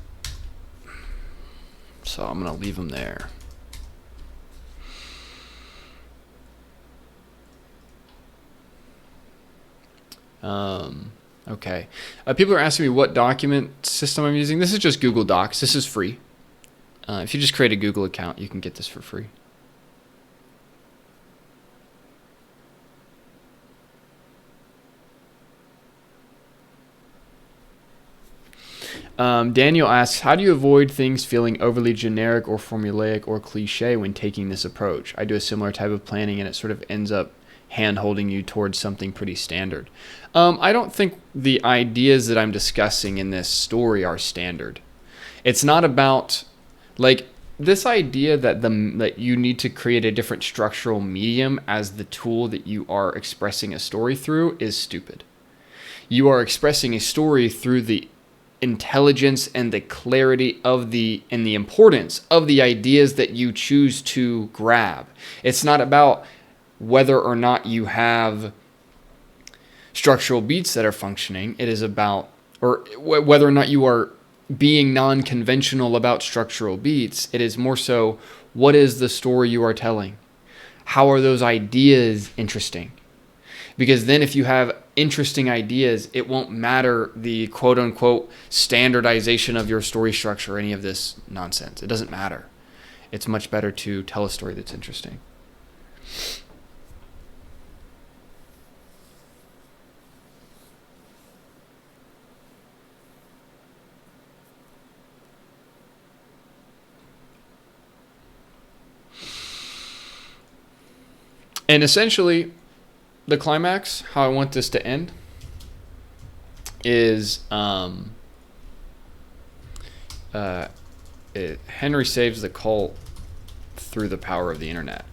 So I'm going to leave them there. Okay. People are asking me what document system I'm using. This is just Google Docs. This is free. If you just create a Google account, you can get this for free. Daniel asks, how do you avoid things feeling overly generic or formulaic or cliche when taking this approach? I do a similar type of planning and it sort of ends up hand-holding you towards something pretty standard. I don't think the ideas that I'm discussing in this story are standard. It's not about, like, this idea that you need to create a different structural medium as the tool that you are expressing a story through is stupid. You are expressing a story through the intelligence and the clarity of the importance of the ideas that you choose to grab. It's not about whether or not you have structural beats that are functioning. It is about, or whether or not you are being non-conventional about structural beats. It is more so, what is the story you are telling? How are those ideas interesting? Because then if you have interesting ideas, it won't matter the quote-unquote standardization of your story structure or any of this nonsense. It doesn't matter. It's much better to tell a story that's interesting. And essentially, the climax, how I want this to end, is Henry saves the cult through the power of the internet.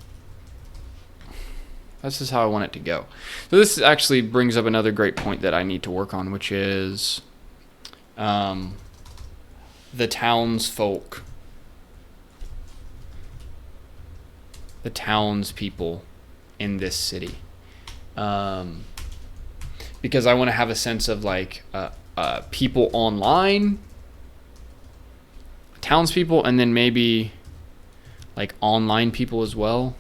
This is how I want it to go. So this actually brings up another great point that I need to work on, which is the townsfolk, the townspeople in this city. Because I want to have a sense of like people online, townspeople, and then maybe like online people as well.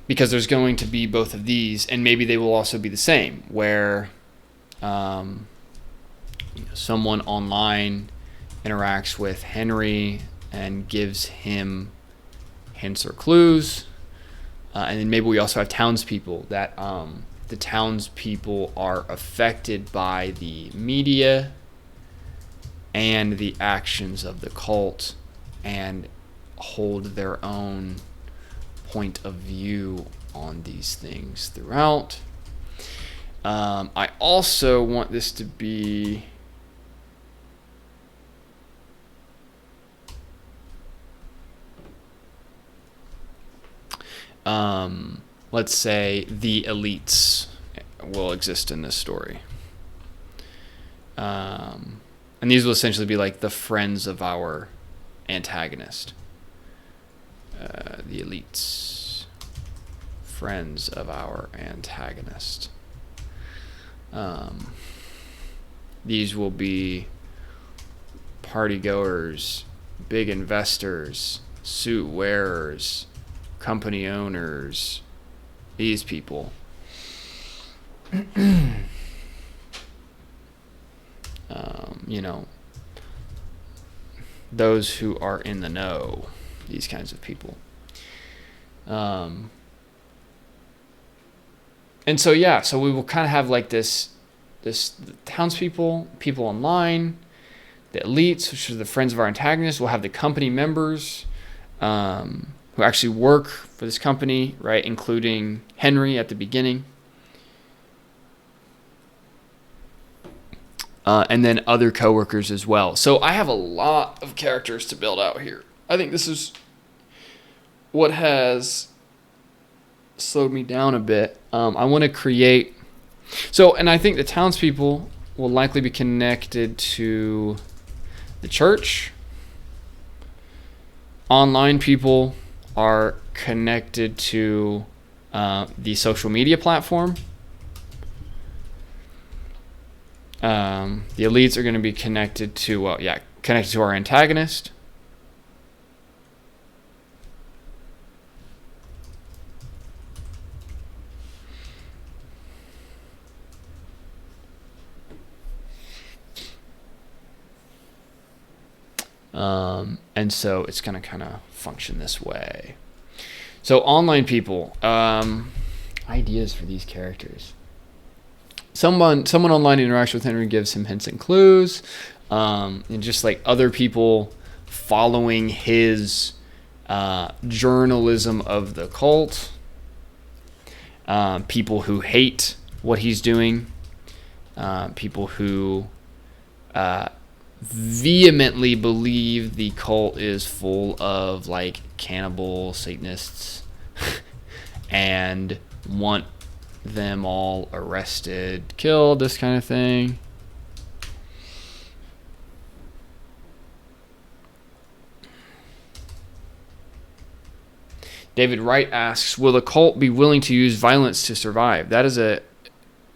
Because there's going to be both of these, and maybe they will also be the same, where someone online interacts with Henry and gives him hints or clues. And then maybe we also have townspeople that the townspeople are affected by the media and the actions of the cult and hold their own point of view on these things throughout. I also want this to be let's say the elites will exist in this story. And these will essentially be like the friends of our antagonist. The elites. Friends of our antagonist. These will be party goers, big investors, suit wearers, company owners, these people. Those who are in the know, these kinds of people. And so we will kind of have like this townspeople, people online, the elites, which are the friends of our antagonist. We'll have the company members who actually work for this company, right? Including Henry at the beginning. And then other coworkers as well. So I have a lot of characters to build out here. I think this is what has slowed me down a bit. I want to create... and I think the townspeople will likely be connected to the church. Online people are connected to the social media platform. The elites are going to be connected to, connected to our antagonist. And so it's going to kind of function this way. So online people, ideas for these characters. Someone online interacts with Henry, gives him hints and clues, and just like other people following his journalism of the cult. People who hate what he's doing. People who vehemently believe the cult is full of like cannibal Satanists and want them all arrested, killed, this kind of thing. David Wright asks, will the cult be willing to use violence to survive? That is a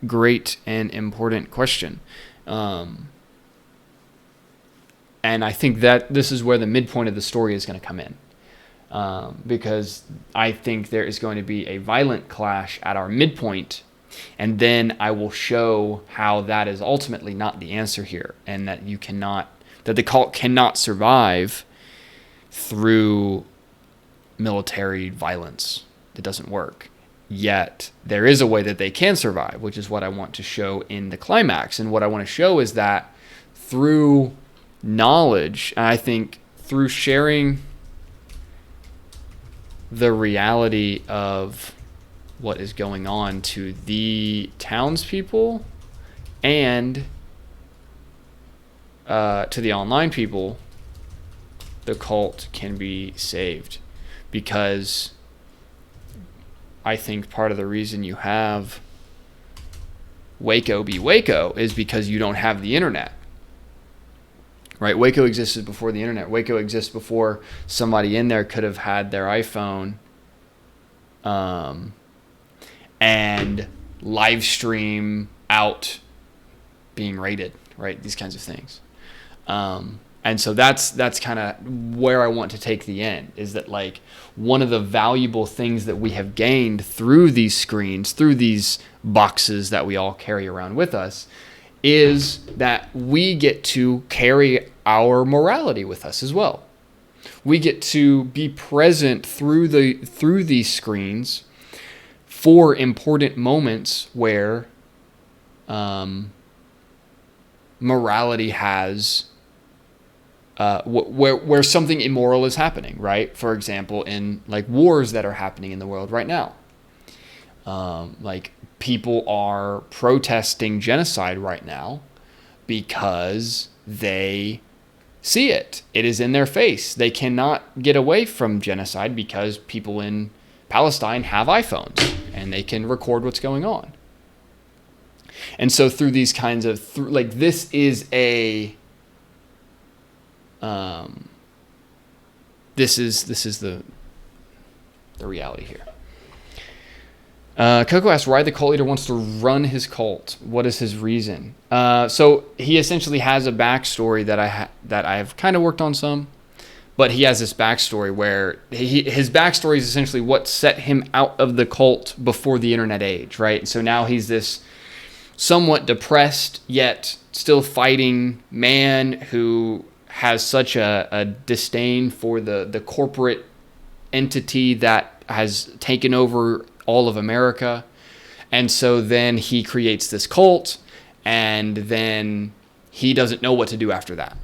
great and important question. And I think that this is where the midpoint of the story is going to come in. Because I think there is going to be a violent clash at our midpoint, and then I will show how that is ultimately not the answer here, and that that the cult cannot survive through military violence. It doesn't work. Yet there is a way that they can survive, which is what I want to show in the climax. And what I want to show is that through knowledge, and I think through sharing the reality of what is going on to the townspeople and to the online people, the cult can be saved. Because I think part of the reason you have Waco be Waco is because you don't have the internet. Right? Waco existed before the internet. Waco exists before somebody in there could have had their iPhone and live stream out being raided, right? These kinds of things. And so that's kind of where I want to take the end, is that like one of the valuable things that we have gained through these screens, through these boxes that we all carry around with us, is that we get to carry our morality with us as well. We get to be present through these screens for important moments where morality has where something immoral is happening, right? For example, in like wars that are happening in the world right now. Like people are protesting genocide right now because they see it. It is in their face. They cannot get away from genocide because people in Palestine have iPhones and they can record what's going on. And so through these kinds of, this is a, this is the reality here. Coco asks why the cult leader wants to run his cult. What is his reason? So he essentially has a backstory that I've kind of worked on some, but he has this backstory where his backstory is essentially what set him out of the cult before the internet age, right? And so now he's this somewhat depressed yet still fighting man who has such a disdain for the corporate entity that has taken over all of America. And so then he creates this cult, and then he doesn't know what to do after that.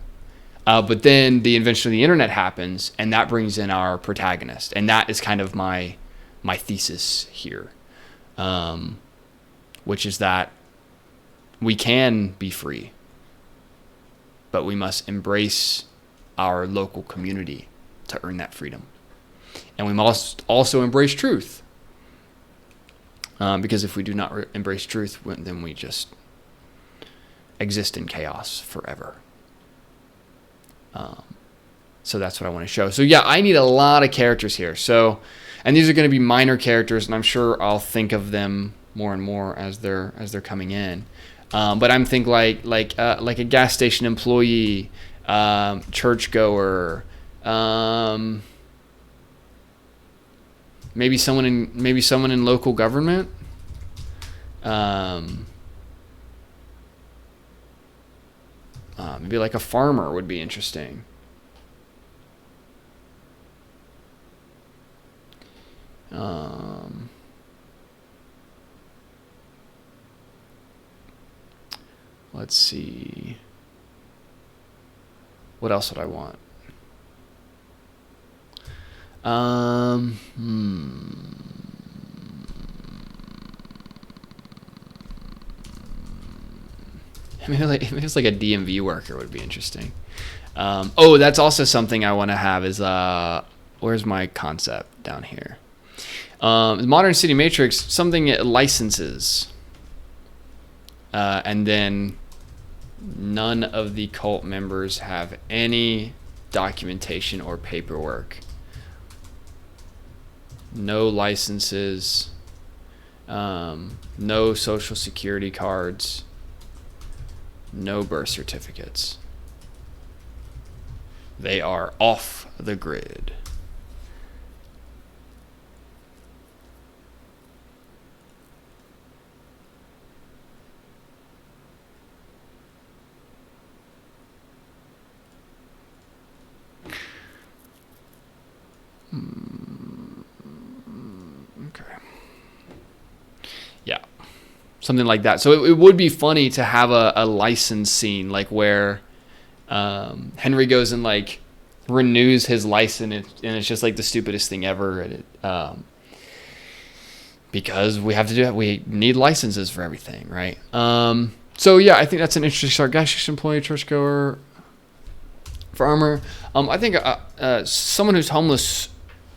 But then the invention of the internet happens, and that brings in our protagonist. And that is kind of my thesis here, which is that we can be free, but we must embrace our local community to earn that freedom. And we must also embrace truth. Because if we do not embrace truth, then we just So that's what I want to show. So yeah, I need a lot of characters here. So, and these are going to be minor characters, and I'm sure I'll think of them more and more as they're coming in. But I'm thinking like a gas station employee, churchgoer, maybe someone in local government. Maybe like a farmer would be interesting. Let's see. What else would I want? Maybe it's like a DMV worker would be interesting. That's also something I want to have is where's my concept down here? Modern City Matrix, something it licenses. And then none of the cult members have any documentation or paperwork. No licenses. No social security cards. No birth certificates. They are off the grid. Okay. Yeah. Something like that. So it would be funny to have a license scene, like where Henry goes and like renews his license, and it's just like the stupidest thing ever. And because we need licenses for everything, right? So yeah, I think that's an interesting start. Gas station employee, churchgoer, farmer. I think someone who's homeless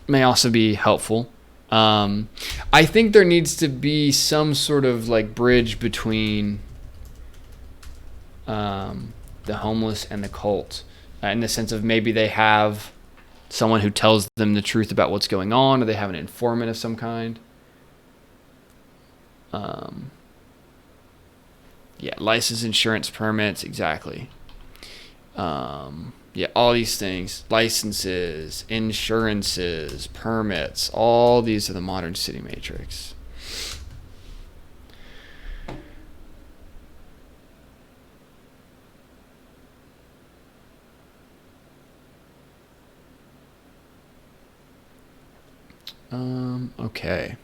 may also be helpful. I think there needs to be some sort of like bridge between the homeless and the cult, in the sense of maybe they have someone who tells them the truth about what's going on, or they have an informant of some kind. License, insurance, permits, exactly. All these things, licenses, insurances, permits, all these are the Modern City Matrix. Okay.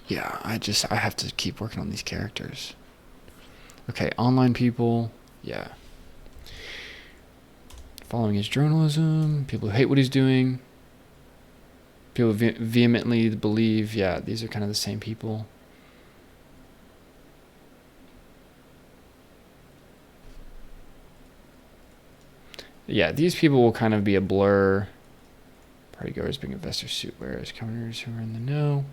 Yeah, I have to keep working on these characters. Okay, online people, yeah. Following his journalism, people who hate what he's doing, people who vehemently believe, yeah, these are kind of the same people. Yeah, these people will kind of be a blur. Partygoers, big investor suit wearers, commoners who are in the know.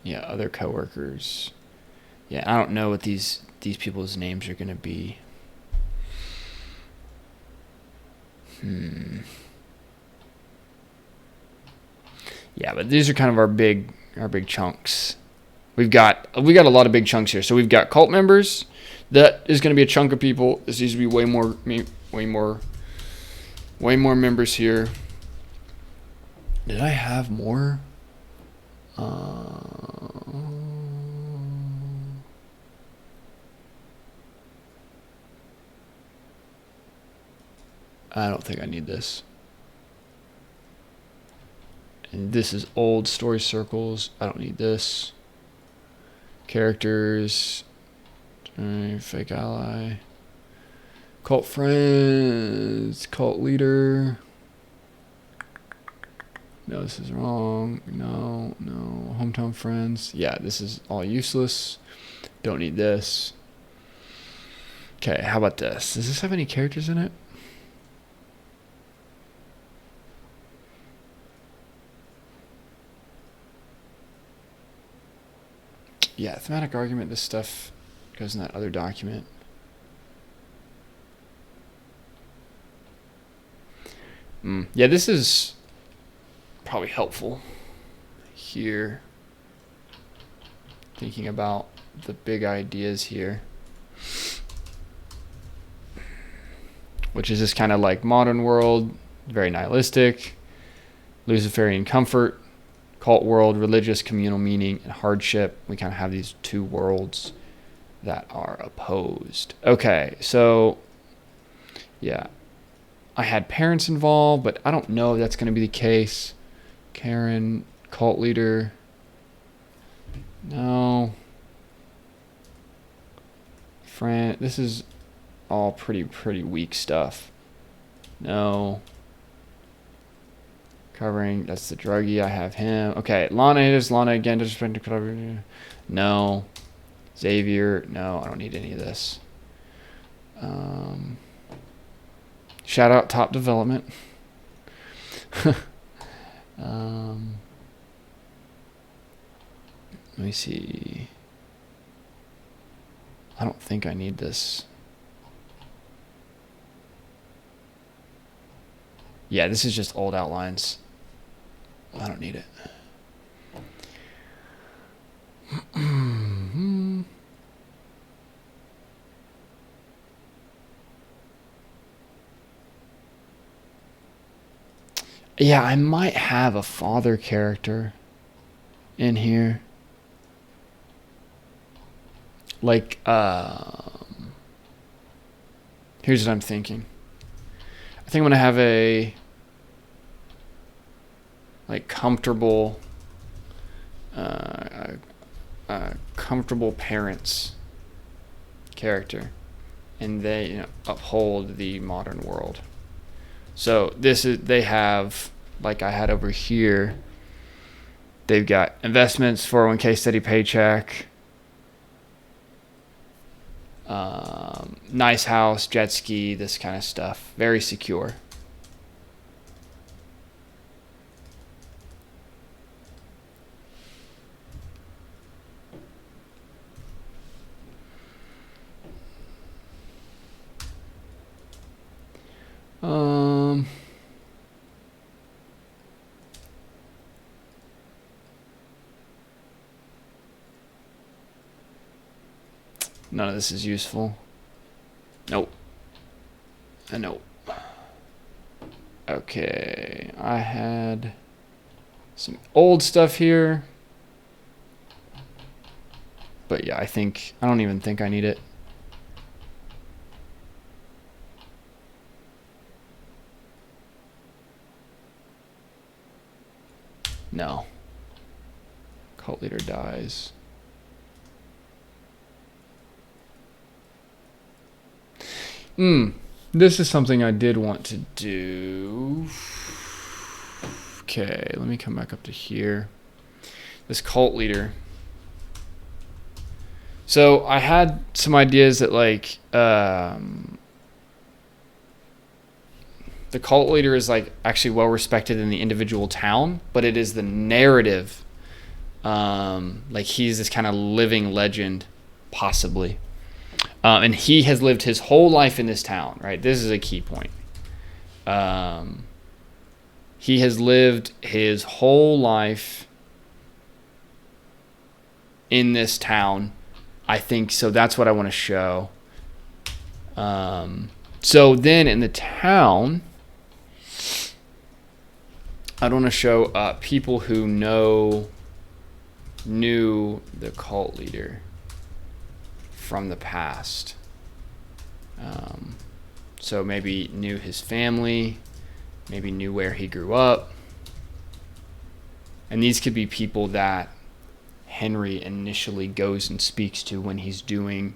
Yeah, other coworkers. Yeah, I don't know what these people's names are going to be. Yeah, but these are kind of our big chunks. We got a lot of big chunks here. So we've got cult members. That is going to be a chunk of people. This needs to be way more members here. Did I have more? I don't think I need this. And this is old story circles. I don't need this. Characters. Fake ally. Cult friends. Cult leader. No, this is wrong. No. hometown friends. Yeah, this is all useless. Don't need this. Okay, how about this? Does this have any characters in it? Yeah, thematic argument, this stuff goes in that other document. Yeah, this is probably helpful here. Thinking about the big ideas here. Which is just kind of like modern world, very nihilistic, Luciferian comfort, cult world, religious, communal meaning, and hardship. We kind of have these two worlds that are opposed. Okay, so yeah, I had parents involved, but I don't know if that's going to be the case. Karen, cult leader. No. Fran, this is all pretty weak stuff. No. Covering, that's the druggie. I have him. Okay, Lana is Lana again. Disrespect to cover. No. Xavier. No, I don't need any of this. Shout out top development. Let me see. I don't think I need this. Yeah, this is just old outlines. I don't need it. Yeah, I might have a father character in here. Like, here's what I'm thinking. I think I'm going to have a, like, comfortable parents character. And they, uphold the modern world. So they have, like I had over here, they've got investments, 401k, steady paycheck, nice house, jet ski, this kind of stuff. Very secure. None of this is useful. Nope. Nope. Okay, I had some old stuff here. But yeah, I don't even think I need it. No. Cult leader dies. This is something I did want to do. Okay, let me come back up to here. This cult leader. So I had some ideas that, like, the cult leader is, like, actually well respected in the individual town, but it is the narrative. Like, he's this kind of living legend, possibly. And he has lived his whole life in this town, right? This is a key point. He has lived his whole life in this town, I think. So that's what I want to show. So then in the town, I want to show people who knew the cult leader from the past. So maybe knew his family, maybe knew where he grew up. And these could be people that Henry initially goes and speaks to when he's doing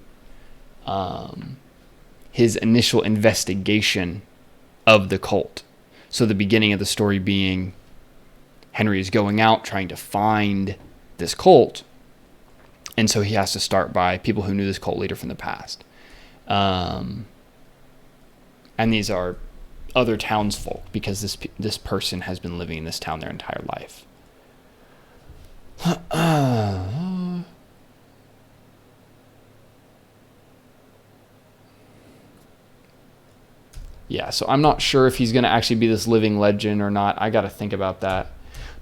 his initial investigation of the cult. So the beginning of the story being Henry is going out trying to find this cult. And so he has to start by people who knew this cult leader from the past. And these are other townsfolk, because this person has been living in this town their entire life. Yeah, so I'm not sure if he's going to actually be this living legend or not. I got to think about that.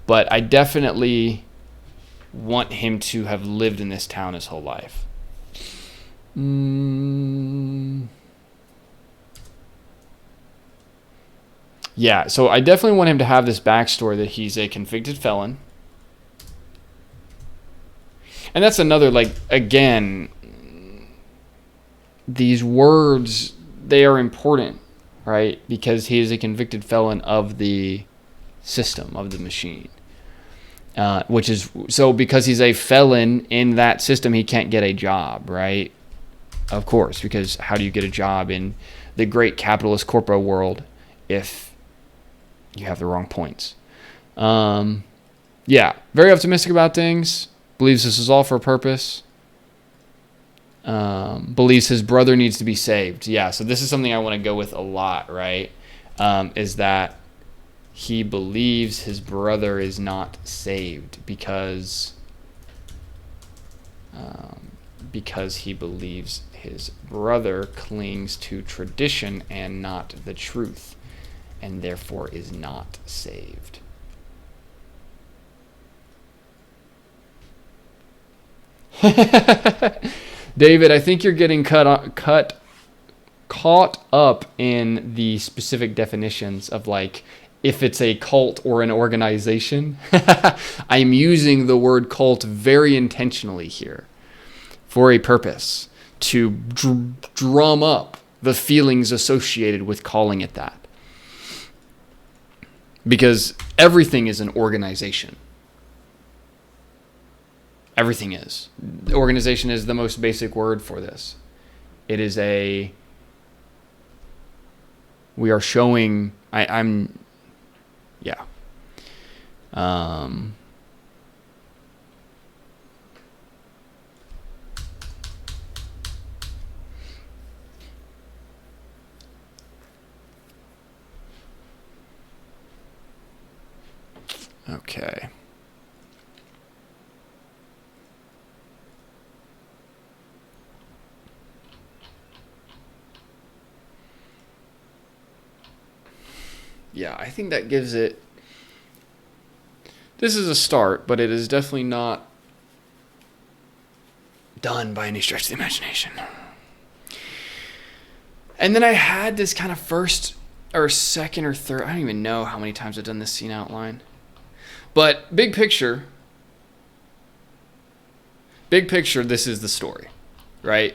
But I definitely want him to have lived in this town his whole life. Yeah, so I definitely want him to have this backstory that he's a convicted felon. And that's another, like, again, these words, they are important, right? Because he is a convicted felon of the system, of the machine. Which is, so because he's a felon in that system, he can't get a job, right? Of course, because how do you get a job in the great capitalist corporate world if you have the wrong points? Yeah, very optimistic about things. Believes this is all for a purpose. Believes his brother needs to be saved. Yeah, so this is something I want to go with a lot, right? Is that he believes his brother is not saved because he believes his brother clings to tradition and not the truth, and therefore is not saved. David, I think you're getting caught up in the specific definitions of, like, if it's a cult or an organization. I'm using the word cult very intentionally here for a purpose, to drum up the feelings associated with calling it that. Because everything is an organization. Everything is. Organization is the most basic word for this. It is we are showing, yeah. Okay. Yeah, I think that gives it... This is a start, but it is definitely not done by any stretch of the imagination. And then I had this kind of first or second or third... I don't even know how many times I've done this scene outline. But big picture, this is the story, right?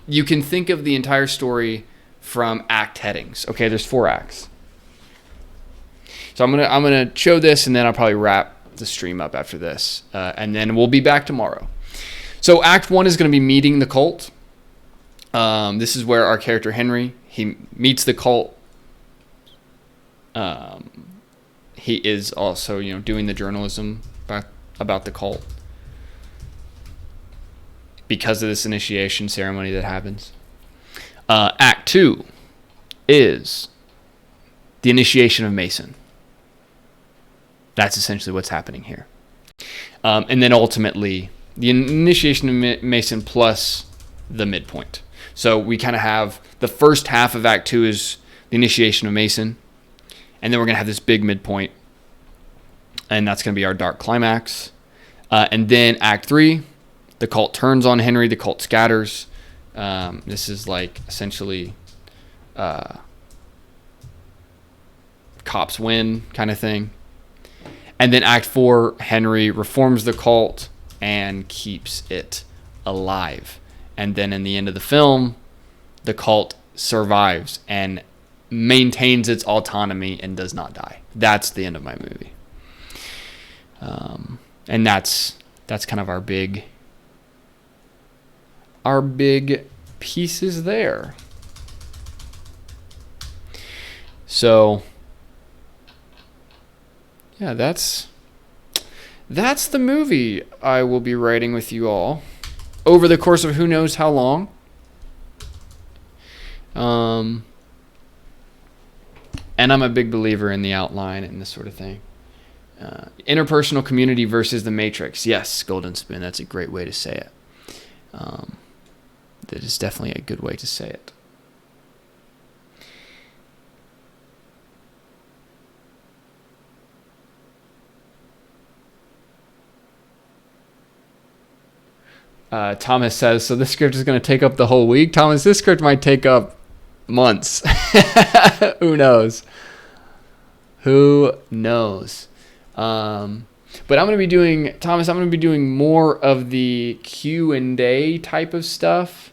You can think of the entire story from act headings. Okay, there's 4 acts. So I'm gonna show this, and then I'll probably wrap the stream up after this, and then we'll be back tomorrow. So Act 1 is going to be meeting the cult. This is where our character Henry, he meets the cult. He is also, doing the journalism about the cult because of this initiation ceremony that happens. Act 2 is the initiation of Mason. That's essentially what's happening here. And then ultimately, the initiation of Mason plus the midpoint. So we kind of have the first half of Act 2 is the initiation of Mason. And then we're going to have this big midpoint. And that's going to be our dark climax. And then Act 3, the cult turns on Henry. The cult scatters. This is like essentially cops win kind of thing. And then Act 4, Henry reforms the cult and keeps it alive. And then in the end of the film, the cult survives and maintains its autonomy and does not die. That's the end of my movie. And that's kind of our big pieces there. So yeah, that's that's the movie I will be writing with you all over the course of who knows how long. And I'm a big believer in the outline and this sort of thing. Interpersonal community versus the Matrix. Yes, Golden Spoon. That's a great way to say it. That is definitely a good way to say it. Thomas says, so this script is going to take up the whole week? Thomas, this script might take up months. Who knows? Who knows? But I'm going to be doing, Thomas, I'm going to be doing more of the Q&A type of stuff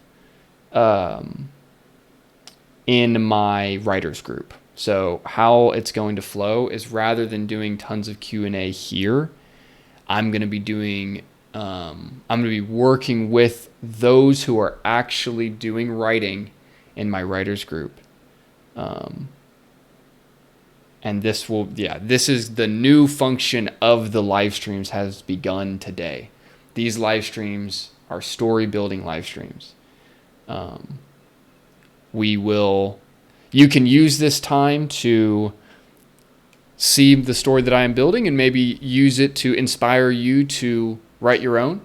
in my writers group. So how it's going to flow is rather than doing tons of Q&A here, I'm going to be doing... I'm going to be working with those who are actually doing writing in my writers group. And this is the new function of the live streams has begun today. These live streams are story building live streams. You can use this time to see the story that I am building and maybe use it to inspire you to write your own.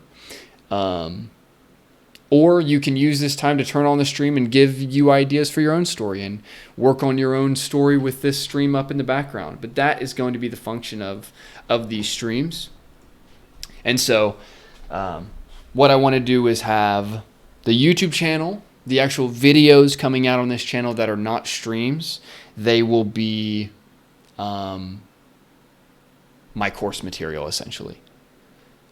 Or you can use this time to turn on the stream and give you ideas for your own story and work on your own story with this stream up in the background. But that is going to be the function of these streams. And so what I want to do is have the YouTube channel, the actual videos coming out on this channel that are not streams. They will be my course material, essentially.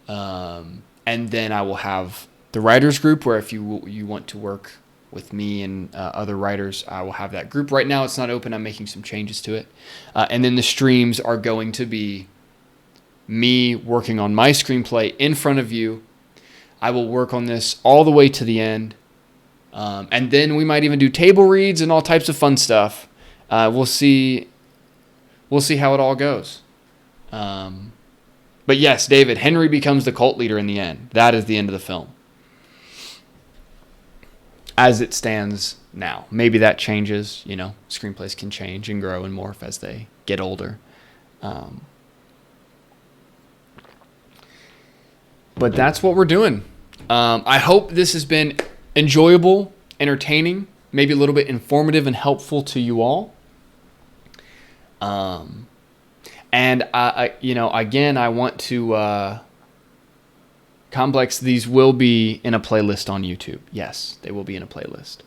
And then I will have the writers group where if you want to work with me and other writers, I will have that group. Right now it's not open. I'm making some changes to it. And then the streams are going to be me working on my screenplay in front of you. I will work on this all the way to the end. And then we might even do table reads and all types of fun stuff. We'll see how it all goes. But yes, David, Henry becomes the cult leader in the end. That is the end of the film. As it stands now. Maybe that changes. Screenplays can change and grow and morph as they get older. But that's what we're doing. I hope this has been enjoyable, entertaining, maybe a little bit informative and helpful to you all. And again, I want to Complex. These will be in a playlist on YouTube. Yes, they will be in a playlist.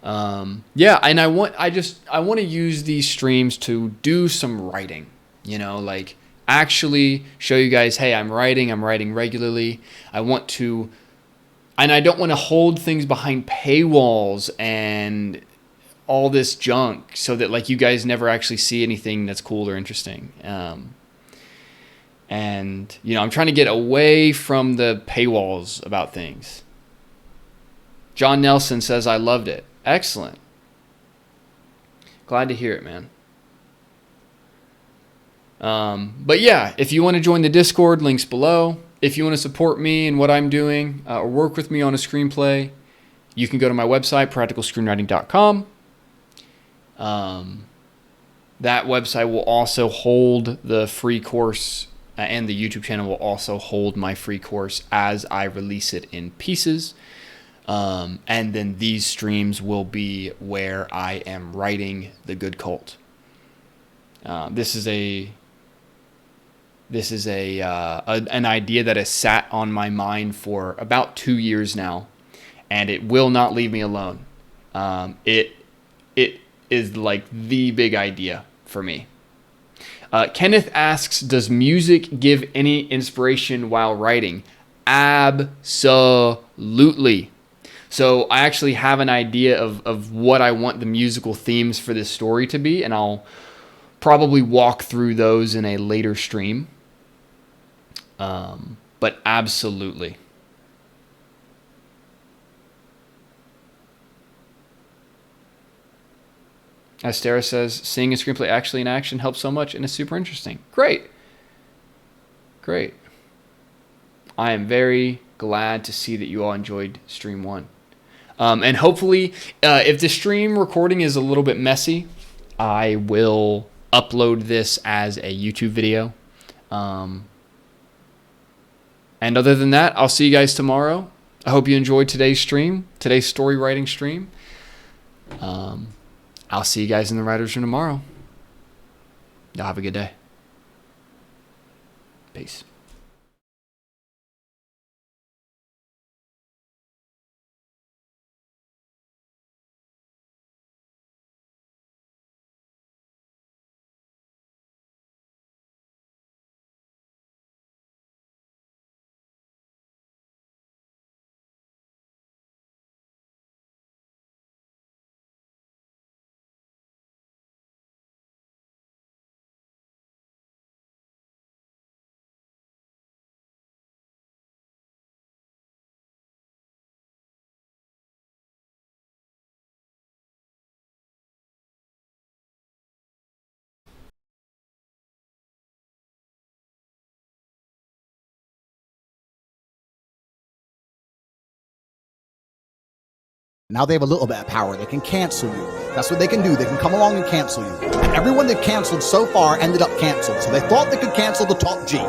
And I want to use these streams to do some writing. Like actually show you guys, hey, I'm writing regularly. I don't want to hold things behind paywalls and all this junk so that like you guys never actually see anything that's cool or interesting. I'm trying to get away from the paywalls about things. John Nelson says, I loved it. Excellent. Glad to hear it, man. But yeah, if you want to join the Discord, links below. If you want to support me and what I'm doing or work with me on a screenplay, you can go to my website, practicalscreenwriting.com. That website will also hold the free course, and the YouTube channel will also hold my free course as I release it in pieces. And then these streams will be where I am writing The Good Cult. This is an idea that has sat on my mind for about 2 years now, and it will not leave me alone. It is like the big idea for me. Kenneth asks, does music give any inspiration while writing? Absolutely. So I actually have an idea of what I want the musical themes for this story to be, and I'll probably walk through those in a later stream. But absolutely. Astera says, seeing a screenplay actually in action helps so much and is super interesting. Great. I am very glad to see that you all enjoyed stream 1. And hopefully, if the stream recording is a little bit messy, I will upload this as a YouTube video. And other than that, I'll see you guys tomorrow. I hope you enjoyed today's stream, today's story writing stream. I'll see you guys in the writer's room tomorrow. Y'all have a good day. Peace. Now they have a little bit of power. They can cancel you. That's what they can do. They can come along and cancel you. And everyone that canceled so far ended up canceled. So they thought they could cancel the top G.